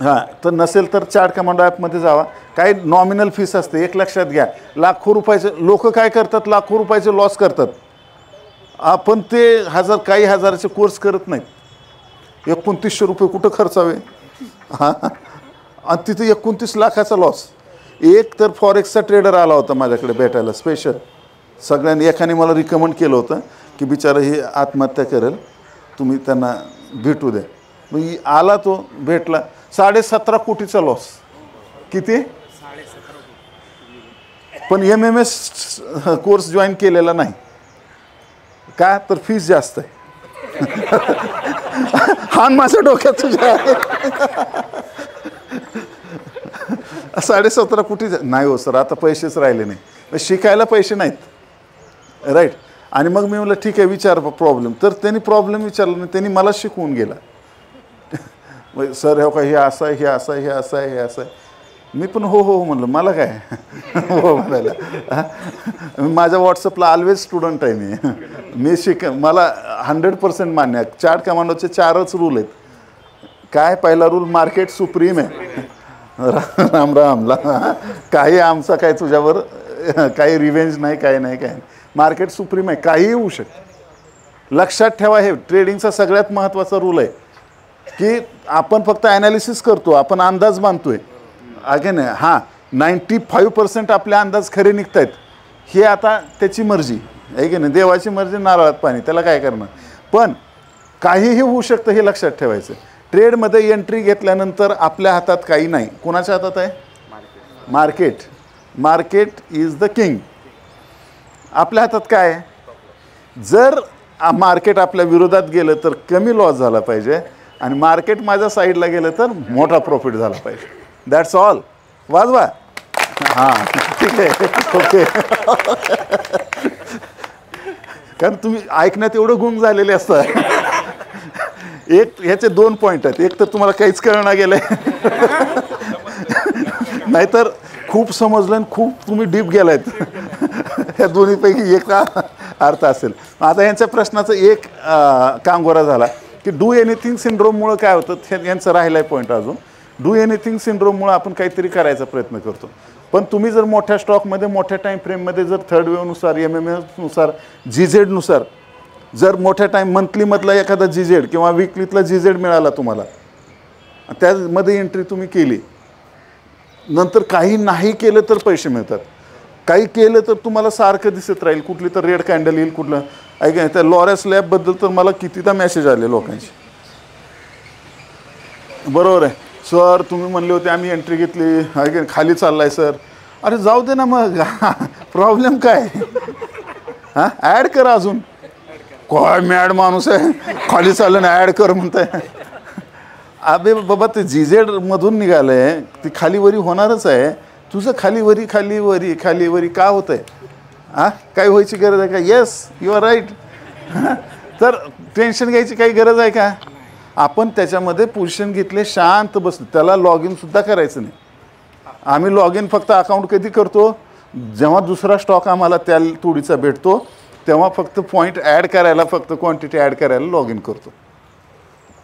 हां, तर नसेल तर चार्ट कमांडो ॲपमध्ये जावा. काही नॉमिनल फीस असते, एक लक्षात घ्या. लाखो रुपयाचे लोक काय करतात, लाखो रुपयाचे लॉस करतात. आपण ते काही हजाराचे कोर्स करत नाहीत. 2900 रुपये कुठं खर्चावे. हां, आणि तिथे 29 लाखाचा लॉस. एक तर फॉरेक्सचा ट्रेडर आला होता माझ्याकडे भेटायला स्पेशल. सगळ्यांनी, एकाने मला रिकमेंड केलं होतं की बिचारा हे आत्महत्या करेल, तुम्ही त्यांना भेटू द्या. मग आला, तो भेटला, 17.5 कोटीचा लॉस. किती? पण MMS कोर्स जॉईन केलेला नाही. का? तर फीस जास्त आहे. हा माझ्या डोक्यात तुझ्या 17.5 कोटी नाही हो सर, आता पैसेच राहिले नाही, शिकायला पैसे नाहीत. राईट. आणि मग मी म्हटलं ठीक आहे, विचार प्रॉब्लेम. तर त्यांनी प्रॉब्लेम विचारला नाही, त्यांनी मला शिकवून गेला. सर हे का, हे असं आहे, हे असं आहे, हे असं आहे, हे असं आहे. मी पण हो हो म्हणलं, मला काय हो म्हणायला. माझ्या व्हॉट्सअपला ऑलवेज स्टुडंट आहे मी मला 100% मान्य आहे. चार्ट कमांडोचे 4च रूल आहेत. काय? पहिला रूल, मार्केट सुप्रीम आहे. राम रामला काही आमचा काय तुझ्यावर काही रिव्हेंज नाही, काही नाही, काही नाही. मार्केट सुप्रीम आहे, काहीही होऊ शकतं. लक्षात ठेवा, हे ट्रेडिंगचा सगळ्यात महत्त्वाचा रूल आहे की आपण फक्त ॲनालिसिस करतो, आपण अंदाज बांधतोय. अगेन हां, 95% आपले अंदाज खरे निघत आहेत. हे आता त्याची मर्जी आहे की नाही, देवाची मर्जी नारळात पाणी, त्याला काय करणार. पण काहीही होऊ शकतं हे लक्षात ठेवायचं. ट्रेडमध्ये एंट्री घेतल्यानंतर आपल्या हातात काही नाही. कोणाच्या हातात आहे? Market. Market is the king. आपल्या हातात काय आहे? जर मार्केट आपल्या विरोधात गेलं तर कमी लॉस झाला पाहिजे, आणि मार्केट माझ्या साईडला गेलं तर मोठा प्रॉफिट झाला पाहिजे. That's all. वाजवा. हां ठीक आहे ओके. कारण तुम्ही ऐकण्यात एवढं गुंग झालेले असतात. एक ह्याचे 2 पॉईंट आहेत. एक तर तुम्हाला काहीच कळणार गेलंय, नाहीतर खूप समजलं आणि खूप तुम्ही डीप गेलायत. ह्या दोन्हीपैकी एक अर्थ असेल. आता यांच्या प्रश्नाचं एक कांगोरा झाला की डू एनिथिंग सिंड्रोममुळं काय होतं, यांचं राहिलं आहे पॉईंट अजून. डू एनिथिंग सिंड्रोममुळं आपण काहीतरी करायचा प्रयत्न करतो, पण तुम्ही जर मोठ्या स्टॉकमध्ये मोठ्या टाईम फ्रेममध्ये जर थर्ड वेवनुसार MMFनुसार GZ जर मोठ्या टाईम मंथलीमधला एखादा GZ किंवा विकलीतला GZ मिळाला तुम्हाला, त्यामध्ये एंट्री तुम्ही केली, नंतर काही नाही केलं तर पैसे मिळतात, काही केलं तर तुम्हाला सारखं दिसत राहील. कुठली तर रेड कॅन्डल येईल, कुठलं ऐका त्या लॉरेस लॅबबद्दल तर मला कितीदा मेसेज आले लोकांचे. बरोबर आहे सर, तुम्ही म्हणले होते आम्ही एंट्री घेतली, ऐका खाली चाललाय सर. अरे जाऊ दे ना मग, प्रॉब्लेम काय? हां ॲड करा अजून. काय मॅड माणूस आहे, खाली चाललं ना ॲड कर म्हणताय. अबे बाबा ते GZ मधून निघालंय, ती खालीवरी होणारच आहे. तुझं खालीवरी खालीवरी खालीवरी का होत आहे? हां काय व्हायची गरज आहे का? Yes you are right. तर टेन्शन घ्यायची काही गरज आहे का? आपण त्याच्यामध्ये पोझिशन घेतले, शांत बसलो, त्याला लॉग इनसुद्धा करायचं नाही. आम्ही लॉग इन फक्त अकाउंट कधी करतो, जेव्हा दुसरा स्टॉक आम्हाला त्या तोडीचा भेटतो तेव्हा फक्त पॉईंट ॲड करायला, फक्त क्वांटिटी ॲड करायला लॉग इन करतो.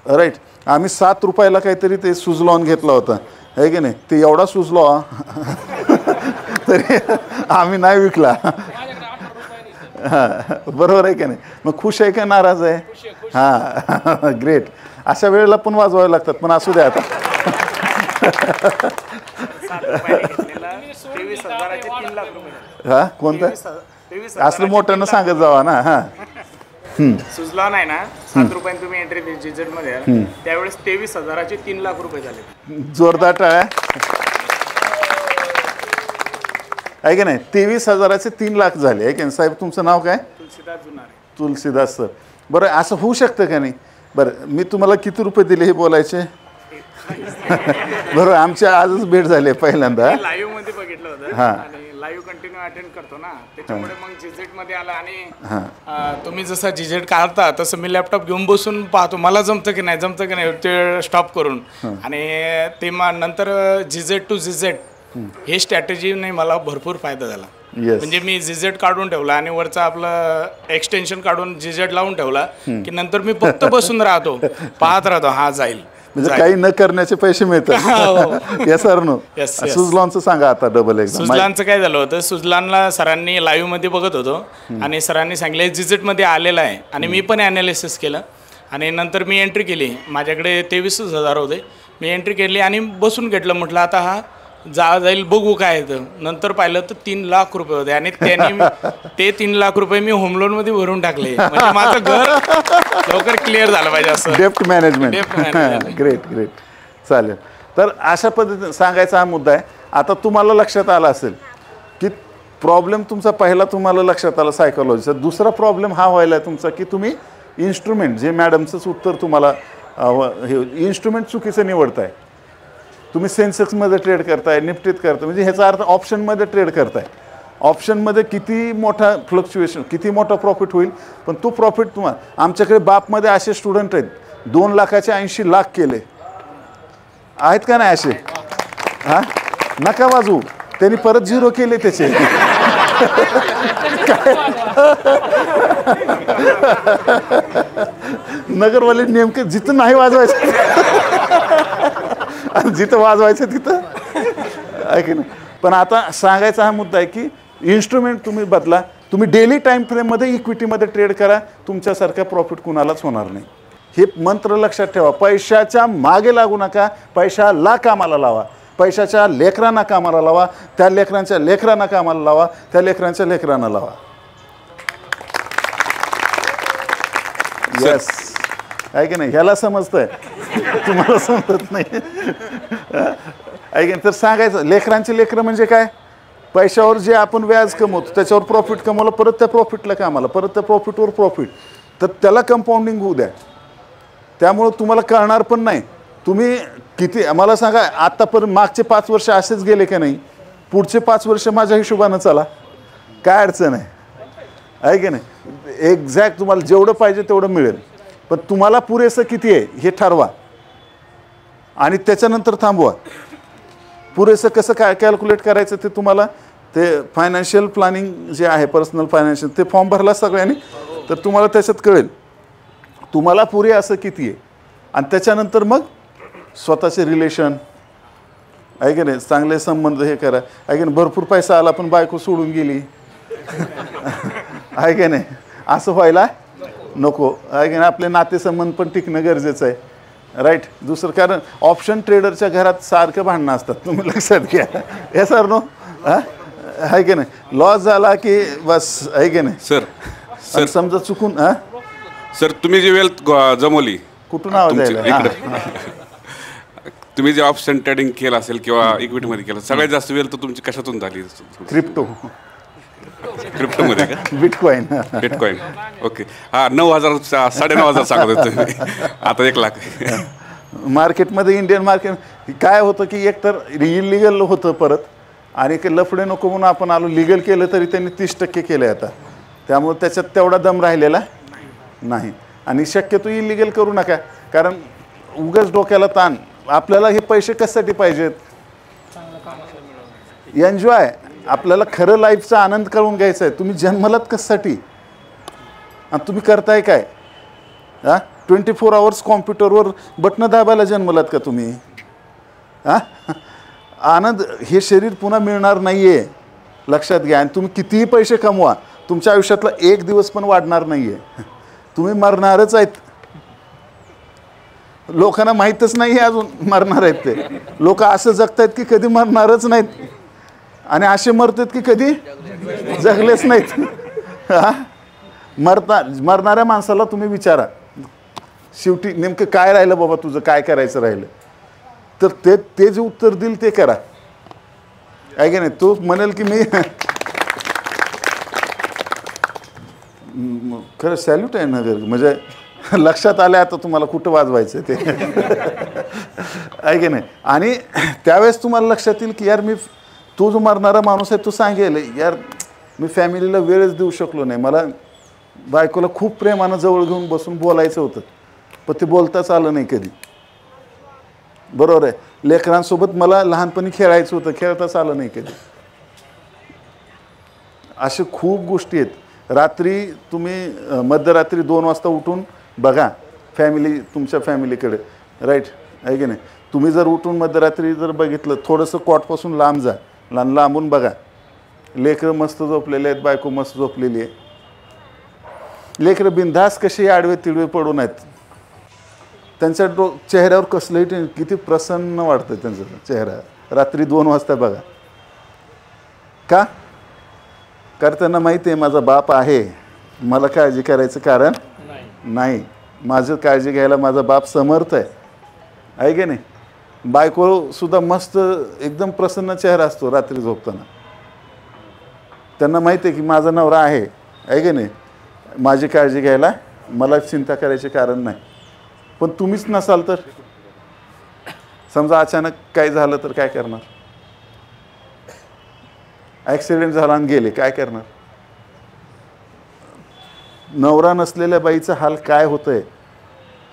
राईट. आम्ही 7 रुपयाला काहीतरी ते सुझलॉन घेतला होता आहे की नाही, ते एवढा सुझलॉ तरी आम्ही नाही विकला. हां बरोबर आहे की नाही. मग खुश आहे का नाराज आहे? हां ग्रेट. अशा वेळेला पण वाजवावे लागतात, पण असू द्या आता. हां कोणतं असलं मोठ्यानं सांगत जावा ना. हां सुझलॉन आहे ना, 7 रुपयाने तुम्ही एंट्री GZ मध्ये, त्यावेळेस 23,000चे 3 लाख रुपये झाले. जोरदार टाळ्या आहे की नाही. 23,000चे 3 लाख झाले आहे की नाही. साहेब तुमचं नाव काय? तुलसीदास सर. बरं असं होऊ शकतं का नाही? बरं मी तुम्हाला किती रुपये दिले हे बोलायचे? बरोबर आमच्या आजच भेट झाली पहिल्यांदा. लाईव्ह मध्ये बघितलं होतं. हां लाईव्ह कंटिन्यू अटेंड करतो ना, त्याच्यामुळे मग GZ मध्ये आला. आणि तुम्ही जसं GZ काढता तसं मी लॅपटॉप घेऊन बसून पाहतो, मला जमतं की नाही ते स्टॉप करून. आणि ते मग नंतर GZ to GZ हे स्ट्रॅटेजीने मला भरपूर फायदा झाला. म्हणजे मी GZ काढून ठेवला आणि वरचा आपलं एक्सटेन्शन काढून GZ लावून ठेवला की नंतर मी फक्त बसून राहतो, पाहत राहतो, हा जाईल. म्हणजे काही न करण्याचे पैसे मिळतात. Yes sir no. सुझलॉनचं सांगा आता डबल एक. सुझलॉनचं काय झालं होतं, सुझलॉनला सरांनी लाईव्ह मध्ये बघत होतो आणि सरांनी सांगितलं GZ मध्ये आलेला आहे, आणि मी पण ॲनालिसिस केलं आणि नंतर मी एंट्री केली. माझ्याकडे 23,000 होते, मी एंट्री केली आणि बसून घेतलं. म्हटलं आता हा जाईल बघू काय येतं. नंतर पाहिलं तर 3 लाख रुपये होते, आणि त्यांनी ते 3 लाख रुपये मी होम लोन मध्ये भरून टाकले. म्हणजे माझं घर लवकर क्लिअर झालं पाहिजे असं. डेप्ट मॅनेजमेंट. Great great. चालेल. तर अशा पद्धतीने सांगायचा हा मुद्दा आहे. आता तुम्हाला लक्षात आला असेल की प्रॉब्लेम तुमचा पहिला तुम्हाला लक्षात आला सायकोलॉजीचा. दुसरा प्रॉब्लेम हा व्हायला आहे तुमचा की तुम्ही इन्स्ट्रुमेंट, जे मॅडमचंच उत्तर तुम्हाला हे इन्स्ट्रुमेंट चुकीचं निवडताय. तुम्ही सेन्सेक्समध्ये ट्रेड करताय, निफ्टीत करताय, म्हणजे ह्याचा अर्थ ऑप्शनमध्ये ट्रेड करताय. ऑप्शनमध्ये किती मोठा फ्लक्च्युएशन, किती मोठा प्रॉफिट होईल, पण तो प्रॉफिट तुम्हाला. आमच्याकडे बापमध्ये असे स्टुडंट आहेत 2 लाखाचे 80 लाख केले आहेत का नाही असे? हां नका वाजवू, त्यांनी परत 0 केले त्याचे. नगरवाले नेमके जिथं नाही वाजवायचं आणि जिथं वाजवायचं तिथं आहे नाही. पण आता सांगायचा हा मुद्दा आहे की इन्स्ट्रुमेंट तुम्ही बदला. तुम्ही डेली टाईम फ्रेममध्ये इक्विटीमध्ये ट्रेड करा, तुमच्यासारखा प्रॉफिट कुणालाच होणार नाही. हे मंत्र लक्षात ठेवा. पैशाच्या मागे लागू नका, पैशाला कामाला लावा, पैशाच्या लेकरांना कामाला लावा, त्या लेकरांच्या लेकरांना कामाला लावा, त्या लेकरांच्या लेकरांना लावा. येस आहे की नाही. ह्याला समजतंय, तुम्हाला समजत नाही आहे की नाही. तर सांगायचं लेकरांचे लेकरं म्हणजे काय? पैशावर जे आपण व्याज कमवतो त्याच्यावर प्रॉफिट कमवलं, परत त्या प्रॉफिटला कामाला, परत त्या प्रॉफिटवर प्रॉफिट, तर त्याला कंपाऊंडिंग होऊ द्या. त्यामुळं तुम्हाला कळणार पण नाही तुम्ही किती. मला सांगा आत्तापर्यंत मागचे 5 वर्ष असेच गेले का नाही? पुढचे 5 वर्ष माझ्या हिशोबानं चला, काय अडचण आहे की नाही. एक्झॅक्ट तुम्हाला जेवढं पाहिजे तेवढं मिळेल, पण तुम्हाला पुरेसं किती आहे हे ठरवा आणि त्याच्यानंतर थांबवा. पुरेसं कसं काय कॅल्क्युलेट करायचं ते तुम्हाला ते फायनान्शियल प्लॅनिंग जे आहे, पर्सनल फायनान्शियल, ते फॉर्म भरला सगळ्यांनी तर तुम्हाला त्याच्यात कळेल तुम्हाला पुरे असं किती आहे. आणि त्याच्यानंतर मग स्वतःचे रिलेशन आहे की नाही, चांगले संबंध हे करा आहे की नाही. भरपूर पैसा आला पण बायको सोडून गेली आहे की नाही, असं व्हायला नको आहे की नाही. आपले नातेसंबंध पण टिकणं गरजेचं आहे, राईट. दुसरं कारण ऑप्शन ट्रेडरच्या घरात सारखं भांडणं असतात, तुम्ही लक्षात घ्या. हे सर नो आहे की नाही, लॉस झाला की बस आहे की नाही. सर समजा चुकून सर तुम्ही जी वेल्थ जमवली कुठून आवाज यायला, तुम्ही जे ऑप्शन ट्रेडिंग केलं असेल किंवा इक्विटीमध्ये केलं, सगळ्यात जास्त वेल्थ तुमची कशातून झाली? क्रिप्टोमध्ये का? बिटकॉइन. ओके. हा 9,000 9,500 सांगत होते, आता 1,00,000. मार्केटमध्ये इंडियन मार्केट काय होतं की एकतर इलिगल होतं परत, आणि लफडे नको म्हणून आपण आलो. लिगल केलं तरी त्यांनी 30% केलं आता, त्यामुळे त्याच्यात तेवढा दम राहिलेला नाही. आणि शक्यतो इलिगल करू नका, कारण उगाच डोक्याला ताण. आपल्याला हे पैसे कशासाठी पाहिजेत? एन्जॉय, आपल्याला खरं लाईफचा आनंद करून घ्यायचा आहे. तुम्ही जन्मलात कशासाठी आणि तुम्ही करताय काय? 24 आवर्स कॉम्प्युटरवर बटणं दाबायला जन्मलात का तुम्ही? आनंद हे शरीर पुन्हा मिळणार नाही आहे, लक्षात घ्या. आणि तुम्ही कितीही पैसे कमवा, तुमच्या आयुष्यातला एक दिवस पण वाढणार नाही आहे. तुम्ही मरणारच आहेत. लोकांना माहीतच नाही आहे अजून मरणार आहेत ते. लोक असं जगत आहेत की कधी मरणारच नाहीत, आणि असे मरतात की कधी जगलेच नाहीत. मरणाऱ्या माणसाला तुम्ही विचारा शेवटी नेमकं काय राहिलं बाबा तुझं, काय करायचं राहिलं, तर ते जे उत्तर देईल ते करा, आहे की नाही. तो म्हणेल की मी खरं सॅल्यूट आहे ना, म्हणजे लक्षात आलं आता तुम्हाला कुठं वाजवायचं ते, आहे की नाही. आणि त्यावेळेस तुम्हाला लक्षात येईल की यार, मी तो जो मरणारा माणूस आहे तो सांगेल यार मी फॅमिलीला वेळच देऊ शकलो नाही, मला बायकोला खूप प्रेमानं जवळ घेऊन बसून बोलायचं होतं पण ते बोलताच आलं नाही कधी, बरोबर आहे. लेकरांसोबत मला लहानपणी खेळायचं होतं, खेळताच आलं नाही कधी. असे खूप गोष्टी आहेत. रात्री तुम्ही मध्यरात्री 2 वाजता उठून बघा तुमच्या फॅमिलीकडे, राईट, आहे की नाही. तुम्ही जर उठून मध्यरात्री जर बघितलं, थोडंसं कॉटपासून लांब जा, लांबून बघा, लेकरं मस्त झोपलेले आहेत, बायको मस्त झोपलेली आहे. लेकरं बिनधास कसे आडवे तिडवे पडून आहेत, त्यांच्या चेहऱ्यावर कसलंही किती प्रसन्न वाटतं त्यांचा चेहरा. रात्री 2 वाजता बघा. का? कारण त्यांना माहिती आहे माझा बाप आहे, मला काळजी करायचं कारण नाही, माझं काळजी घ्यायला माझा बाप समर्थ आहे की नाही. बायकोसुद्धा मस्त एकदम प्रसन्न चेहरा असतो रात्री झोपताना. त्यांना माहिती आहे की माझा नवरा आहे की नाही, माझी काळजी घ्यायला मला चिंता करायचे कारण नाही. पण तुम्हीच नसाल तर, समजा अचानक काय झालं तर काय करणार? ॲक्सिडेंट झाला आणि गेले, काय करणार? नवरा नसलेल्या बाईचं हाल काय होतं आहे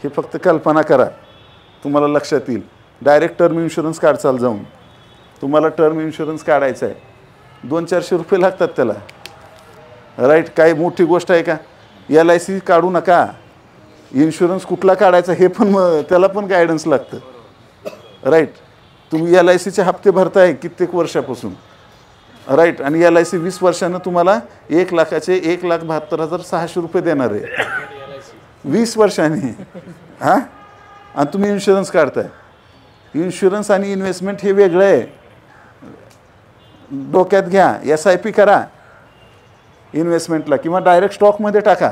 हे फक्त कल्पना करा, तुम्हाला लक्षात येईल. डायरेक्ट टर्म इन्शुरन्स काढचाल जाऊन, तुम्हाला टर्म इन्शुरन्स काढायचा आहे, 200-400 रुपये लागतात त्याला, राईट. काही मोठी गोष्ट आहे का? LIC काढू नका. इन्शुरन्स कुठला काढायचा हे पण त्याला पण गायडन्स लागतं, राईट. तुम्ही LICचे हप्ते भरताय कित्येक वर्षापासून, राईट. आणि LIC 20 वर्षानं तुम्हाला 1,00,000चे 1,72,600 रुपये देणार आहे 20 वर्षांनी. आणि तुम्ही इन्शुरन्स काढताय. इन्शुरन्स आणि इन्व्हेस्टमेंट हे वेगळं आहे, डोक्यात घ्या. SIP करा इन्व्हेस्टमेंटला, किंवा डायरेक्ट स्टॉकमध्ये टाका,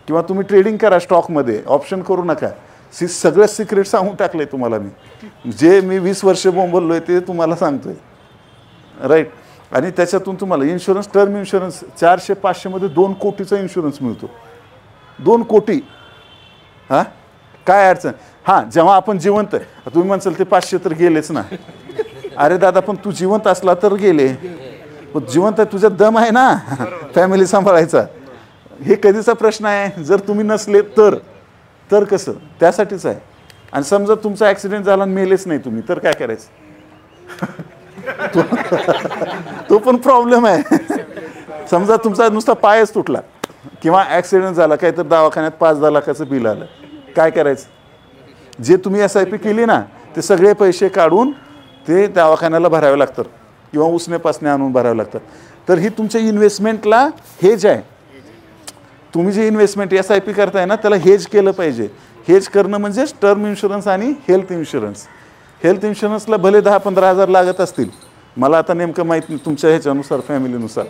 किंवा तुम्ही ट्रेडिंग करा स्टॉकमध्ये, ऑप्शन करू नका. सगळं सिक्रेट सांगून टाकलं आहे तुम्हाला मी, जे मी 20 वर्ष बोंबललो आहे ते तुम्हाला सांगतो आहे, राईट. आणि त्याच्यातून तुम्हाला इन्शुरन्स, टर्म इन्शुरन्स 400-500 मध्ये 2 कोटीचा इन्शुरन्स मिळतो. 2 कोटी. काय अडचण? जेव्हा आपण जिवंत आहे, तुम्ही म्हणसाल ते 500 तर गेलेच ना, अरे दादा पण तू जिवंत असला तर गेले, पण जिवंत आहे तुझ्यात दम आहे ना फॅमिली सांभाळायचा, हे कधीचा प्रश्न आहे. जर तुम्ही नसले तर कसं, त्यासाठीच आहे. आणि समजा तुमचा ॲक्सिडेंट झाला आणि मेलेच नाही तुम्ही, तर काय करायचं तो पण प्रॉब्लेम आहे. समजा तुमचा नुसता पायच तुटला किंवा ॲक्सिडेंट झाला, काही तर दवाखान्यात 5-10 लाखाचं बिल आलं, काय करायचं. जे तुम्ही SIP केली ना ते सगळे पैसे काढून ते दवाखान्याला भरावे लागतात किंवा उसने पासने आणून भरावे लागतात. तर ही तुमच्या इन्व्हेस्टमेंटला हेज आहे. तुम्ही जे इन्व्हेस्टमेंट SIP करताय ना त्याला हेज केलं पाहिजे. हेज करणं म्हणजे टर्म इन्शुरन्स आणि हेल्थ इन्शुरन्स. हेल्थ इन्शुरन्सला भले 10-15 हजार लागत असतील, मला आता नेमकं माहीत नाही तुमच्या ह्याच्यानुसार फॅमिलीनुसार,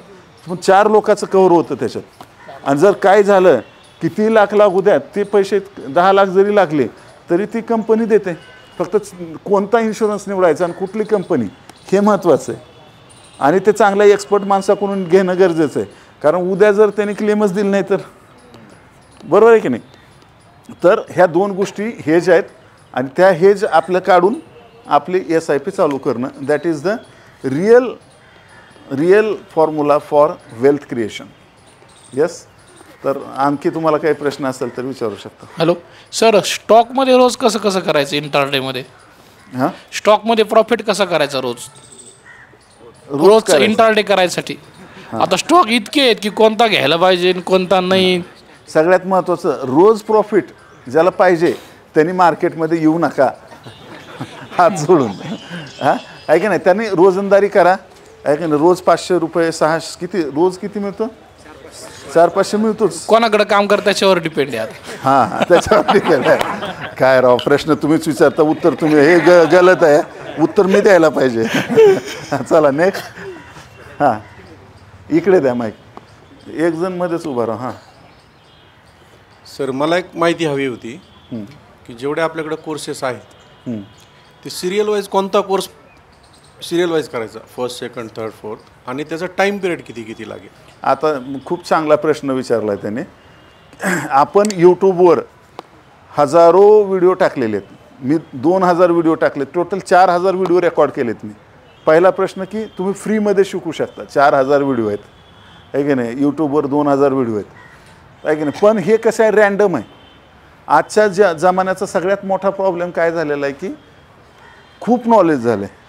पण 4 लोकांचं कव्हर होतं त्याच्यात. आणि जर काय झालं किती लाख लागू द्या, ते पैसे 10 लाख जरी लागले तरी ती कंपनी देते. फक्त कोणता इन्शुरन्स निवडायचा आणि कुठली कंपनी हे महत्त्वाचं आहे. आणि ते चांगल्या एक्सपर्ट माणसाकडून घेणं गरजेचं आहे, कारण उद्या जर त्यांनी क्लेमच दिली नाही तर, बरोबर आहे की नाही. तर ह्या 2 गोष्टी हेज आहेत आणि त्या हेज आपलं काढून आपली SIP चालू करणं, that is the real formula for wealth creation. Yes. तर आणखी तुम्हाला काही प्रश्न असेल तर विचारू शकता. हॅलो सर, स्टॉकमध्ये रोज कसं करायचं इंट्राडेमध्ये? हां, स्टॉकमध्ये प्रॉफिट कसा करायचा रोज इंट्राडे करायसाठी? आता स्टॉक इतके आहेत की कोणता घ्यायला पाहिजे कोणता नाही. सगळ्यात महत्त्वाचं रोज प्रॉफिट ज्याला पाहिजे त्यांनी मार्केटमध्ये येऊ नका हात जोडून. हां, आहे की नाही. त्यांनी रोजंदारी करा, आहे की नाही. रोज 500 रुपये 600 किती रोज किती मिळतो? 400-500 मिळतोच. कोणाकडे काम करता त्याच्यावर डिपेंड आहे. हां, त्याच्यावर डिपेंड आहे. काय राव प्रश्न तुम्हीच विचारता, उत्तर तुम्ही, हे गलत आहे, उत्तर मी द्यायला पाहिजे. चला नेक्स्ट. हां, इकडे द्या माईक, एक जण मध्येच उभा राहा. हां सर, मला एक माहिती हवी होती की जेवढे आपल्याकडे कोर्सेस आहेत ते सिरियल वाईज कोणता कोर्स सिरियल वाईज करायचा, फर्स्ट, सेकंड, थर्ड, फोर्थ, आणि त्याचा टाईम पिरियड किती लागेल? आता खूप चांगला प्रश्न विचारला आहे त्याने. आपण यूट्यूबवर हजारो व्हिडिओ टाकलेले आहेत. मी 2000 व्हिडिओ टाकले, टोटल 4000 व्हिडिओ रेकॉर्ड केलेत मी. पहिला प्रश्न की तुम्ही फ्रीमध्ये शिकू शकता. 4000 व्हिडिओ आहेत, आहे की नाही. यूट्यूबवर 2000 व्हिडिओ आहेत, आहे की नाही. पण हे कसं आहे, रँडम आहे. आजच्या जमान्याचा सगळ्यात मोठा प्रॉब्लेम काय झालेला आहे की खूप नॉलेज झालं आहे,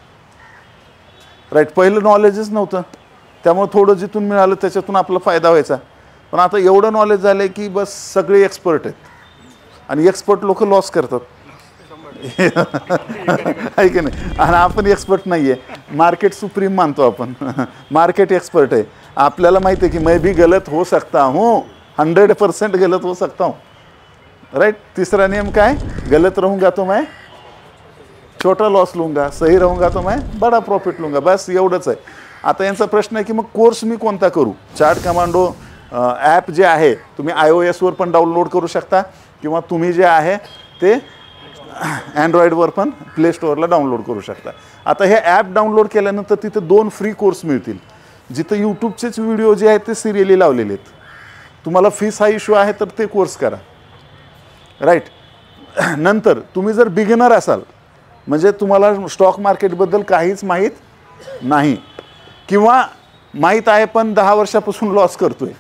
राईट. पहिलं नॉलेजच नव्हतं, त्यामुळे थोडं जिथून मिळालं त्याच्यातून आपला फायदा व्हायचा. पण आता एवढं नॉलेज झालं आहे की बस सगळे एक्सपर्ट आहेत आणि एक्सपर्ट लोक लॉस करतात, आहे की नाही. आणि आपण एक्सपर्ट नाही आहे, मार्केट सुप्रीम मानतो आपण. मार्केट एक्सपर्ट आहे. आपल्याला माहिती आहे की मैं भी गलत हो सकता हूँ, 100% गलत हो सकता हूँ, राइट. तीसरा नियम काय, गलत रहूँगा तो मैं छोटा लॉस लूँगा, सही रहूँगा तो मैं बड़ा प्रॉफिट लूँगा. बस एवढंच आहे. आता यांचा प्रश्न आहे की मग कोर्स मी कोणता करू. चार्ट कमांडो ॲप जे आहे तुम्ही iOSवर पण डाउनलोड करू शकता किंवा तुम्ही जे आहे ते अँड्रॉइडवर पण प्ले स्टोअरला डाउनलोड करू शकता. आता हे ॲप डाउनलोड केल्यानंतर तिथे 2 फ्री कोर्स मिळतील, जिथं यूट्यूबचेच व्हिडिओ जे आहेत ते सिरियली लावलेले आहेत. तुम्हाला फीस हा इश्यू आहे तर ते कोर्स करा, राईट. नंतर तुम्ही जर बिगिनर असाल, म्हणजे तुम्हाला स्टॉक मार्केटबद्दल काहीच माहीत नाही किंवा माहीत आहे पण 10 वर्षापासून लॉस करतोय,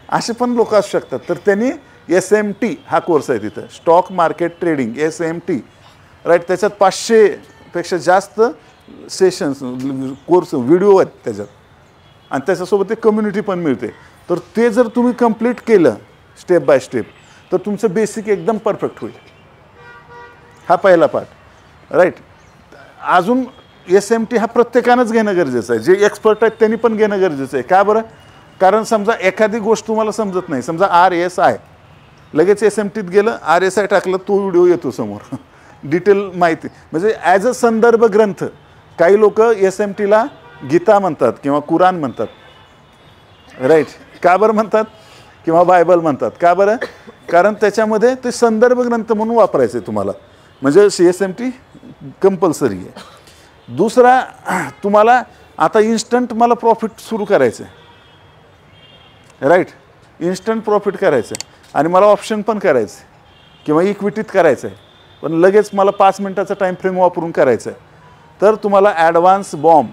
असे पण लोक असू शकतात. तर त्यांनी SMT हा कोर्स आहे तिथं, stock market trading, SMT, right. त्याच्यात 500पेक्षा जास्त सेशन्स कोर्स व्हिडिओ आहेत त्याच्यात आणि त्याच्यासोबत एक कम्युनिटी पण मिळते. तर ते जर तुम्ही कंप्लीट केलं स्टेप बाय स्टेप तर तुमचं बेसिक एकदम परफेक्ट होईल. हा पहिला पार्ट, राईट. अजून SMT हा प्रत्येकानंच घेणं गरजेचं आहे. जे एक्सपर्ट आहेत त्यांनी पण घेणं गरजेचं आहे. का बरं? कारण समजा एखादी गोष्ट तुम्हाला समजत नाही, समजा RSI, लगेच SMTत गेलं, RSI टाकलं, तो व्हिडिओ येतो समोर, डिटेल माहिती. म्हणजे ॲज अ संदर्भ ग्रंथ. काही लोक SMTला गीता म्हणतात किंवा कुराण म्हणतात, राईट. का बरं म्हणतात? किंवा बायबल म्हणतात. का बरं? कारण त्याच्यामध्ये ते संदर्भ ग्रंथ म्हणून वापरायचं आहे तुम्हाला, म्हणजे SMT कंपल्सरी आहे. दुसरा, तुम्हाला आता इन्स्टंट मला प्रॉफिट सुरू करायचं आहे, राईट. इन्स्टंट प्रॉफिट करायचं आहे आणि मला ऑप्शन पण करायचं आहे किंवा इक्विटीत करायचं आहे, पण लगेच मला 5 मिनटाचा टाईम फ्रेम वापरून करायचं आहे. तर तुम्हाला ॲडव्हान्स बॉम्ब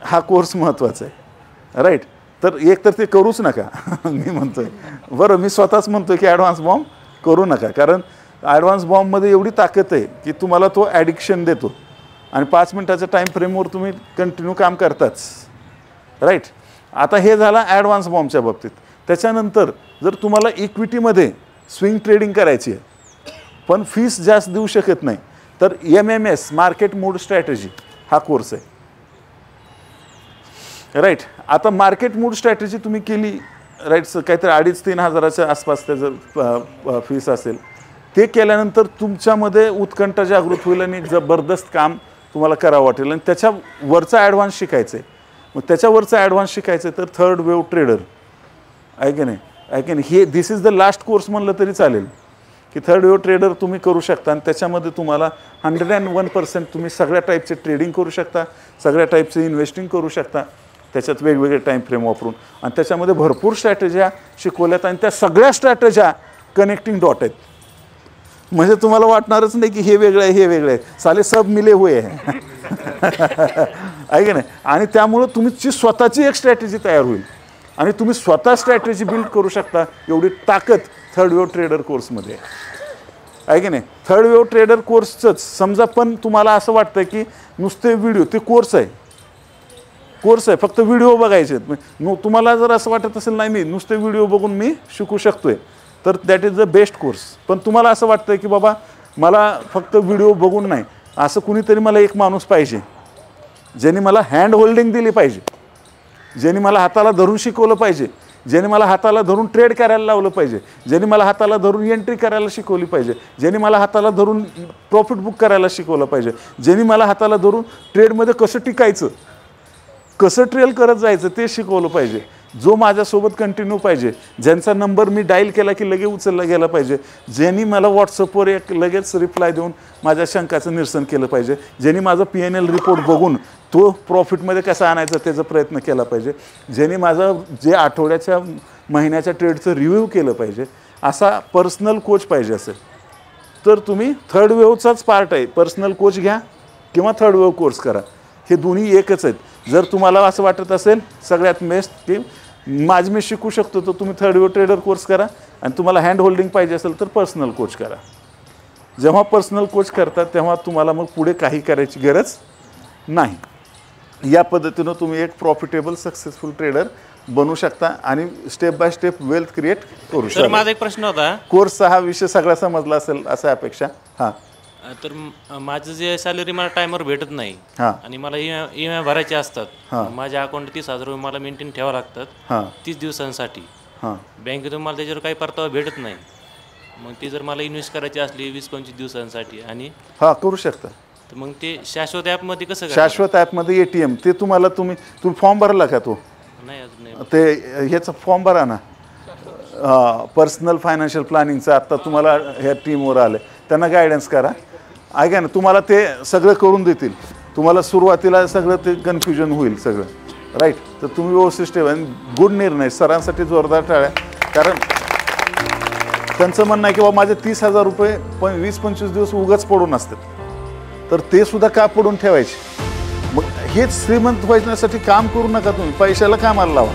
हा कोर्स महत्त्वाचा आहे, राईट. तर एक तर ते करूच नका मी म्हणतोय, बरं मी स्वतःच म्हणतोय की ॲडव्हान्स बॉम्ब करू नका, कारण ॲडव्हान्स बॉम्बमध्ये एवढी ताकद आहे की तुम्हाला तो ॲडिक्शन देतो आणि 5 मिनिटाच्या टाईम फ्रेमवर तुम्ही कंटिन्यू काम करताच, राईट. आता हे झालं ॲडव्हान्स बॉम्बच्या बाबतीत. त्याच्यानंतर जर तुम्हाला इक्विटीमध्ये स्विंग ट्रेडिंग करायची आहे पण फीस जास्त देऊ शकत नाही, तर MMS मार्केट मूड स्ट्रॅटेजी हा कोर्स आहे, राईट. आता मार्केट मूड स्ट्रॅटेजी तुम्ही केली, राईट, काहीतरी 2,500-3 हजाराच्या आसपास त्याचं फीस असेल. ते केल्यानंतर तुमच्यामध्ये उत्कंठा जागृत होईल आणि जबरदस्त काम तुम्हाला करावं वाटेल आणि त्याच्यावरचा ॲडव्हान्स शिकायचं आहे. मग त्याच्यावरचा ॲडव्हान्स शिकायचं आहे तर थर्ड वेव्ह ट्रेडर आहे की नाही, हे दिस इज द लास्ट कोर्स म्हणलं तरी चालेल की थर्ड वेव्ह ट्रेडर तुम्ही करू शकता आणि त्याच्यामध्ये तुम्हाला 101% तुम्ही सगळ्या टाईपचे ट्रेडिंग करू शकता, सगळ्या टाईपचे इन्व्हेस्टिंग करू शकता त्याच्यात वेगवेगळे टाईम फ्रेम वापरून. आणि त्याच्यामध्ये भरपूर स्ट्रॅटेज्या शिकवल्यात आणि त्या सगळ्या स्ट्रॅटेज्या कनेक्टिंग डॉट आहेत. म्हणजे तुम्हाला वाटणारच नाही की हे वेगळं आहे हे वेगळं आहे, साले सब मिले हुए आहे आहे की नाही. आणि त्यामुळं तुमची स्वतःची एक स्ट्रॅटेजी तयार होईल आणि तुम्ही स्वतः स्ट्रॅटेजी बिल्ड करू शकता, एवढी ताकद थर्ड वेव्ह ट्रेडर कोर्समध्ये आहे की नाही. थर्ड वेव्ह ट्रेडर कोर्सचंच समजा, पण तुम्हाला असं वाटतं की नुसते व्हिडिओ, ते कोर्स आहे फक्त व्हिडिओ बघायचे आहेत. तुम्हाला जर असं वाटत असेल नाही मी नुसते व्हिडिओ बघून मी शिकू शकतोय, तर that is the best course. पण तुम्हाला असं वाटतं की बाबा मला फक्त व्हिडिओ बघून नाही, असं कुणीतरी मला एक माणूस पाहिजे ज्याने मला हँड होल्डिंग दिली पाहिजे, ज्याने मला हाताला धरून शिकवलं पाहिजे, ज्याने मला हाताला धरून ट्रेड करायला लावलं पाहिजे, ज्याने मला हाताला धरून एंट्री करायला शिकवली पाहिजे, ज्याने मला हाताला धरून प्रॉफिट बुक करायला शिकवलं पाहिजे, ज्याने मला हाताला धरून ट्रेडमध्ये कसं टिकायचं, कसं ट्रेल करत जायचं ते शिकवलं पाहिजे, जो माझ्यासोबत कंटिन्यू पाहिजे, ज्यांचा नंबर मी डायल केला की लगेच उचलला गेला पाहिजे, ज्यांनी मला व्हॉट्सअपवर एक लगेच रिप्लाय देऊन माझ्या शंकाचं निरसन केलं पाहिजे, ज्यांनी माझं PNL रिपोर्ट बघून तो प्रॉफिटमध्ये कसा आणायचा त्याचा प्रयत्न केला पाहिजे, ज्यांनी माझं जे आठवड्याच्या महिन्याच्या ट्रेडचं रिव्ह्यू केलं पाहिजे, असा पर्सनल कोच पाहिजे असेल तर तुम्ही थर्ड वेव्हचाच पार्ट आहे. पर्सनल कोच घ्या किंवा थर्ड वेव्ह कोर्स करा, हे दोन्ही एकच आहेत. जर तुम्हाला असं वाटत असेल सगळ्यात बेस्ट की मी शिकू शकतो तर तुम्ही थर्ड वेव्ह ट्रेडर कोर्स करा, आणि तुम्हाला हँड होल्डिंग पाहिजे असेल तर पर्सनल कोच करा. जेव्हा पर्सनल कोच करता तेव्हा तुम्हाला मग पुढे काही करायची गरज नाही. या पद्धतीनं तुम्ही एक प्रॉफिटेबल सक्सेसफुल ट्रेडर बनू शकता आणि step by step wealth create करू शकता. माझा एक प्रश्न होता, कोर्सचा हा विषय सगळा समजला असेल असं अपेक्षा. हां, तर माझं जे सॅलरी मला टायमवर भेटत नाही आणि मला EMI भरायचे असतात, माझ्या अकाउंट 30,000 रुपये मला मेंटेन ठेवावं लागतात 30 दिवसांसाठी. बँकेतून मला त्याच्यावर काही परतावा भेटत नाही, मग ती जर मला इन्व्हेस्ट करायची असली 20-25 दिवसांसाठी आणि करू शकता, तर मग ते शाश्वत ॲपमध्ये कसं शाश्वत ॲपमध्ये ATM ते तुम्ही फॉर्म भरला का? तो नाही अजून नाही. ते ह्याचा फॉर्म भरा ना, पर्सनल फायनान्शियल प्लॅनिंगचं. आत्ता तुम्हाला ह्या टीमवर आले, त्यांना गायडन्स करा, ऐका ना, तुम्हाला ते सगळं करून देतील. तुम्हाला सुरुवातीला सगळं ते कन्फ्युजन होईल सगळं, राईट. तर तुम्ही व्यवस्थित ठेवा. गुड निर्णय, सरांसाठी जोरदार टाळ्या. कारण त्यांचं म्हणणं आहे की बाबा माझे 30,000 रुपये 20-25 दिवस उगाच पडून असतात, तर ते सुद्धा का पडून ठेवायचे? मग हेच श्रीमंत व्हायच्यासाठी काम करू नका, तुम्ही पैशाला कामाला लावा.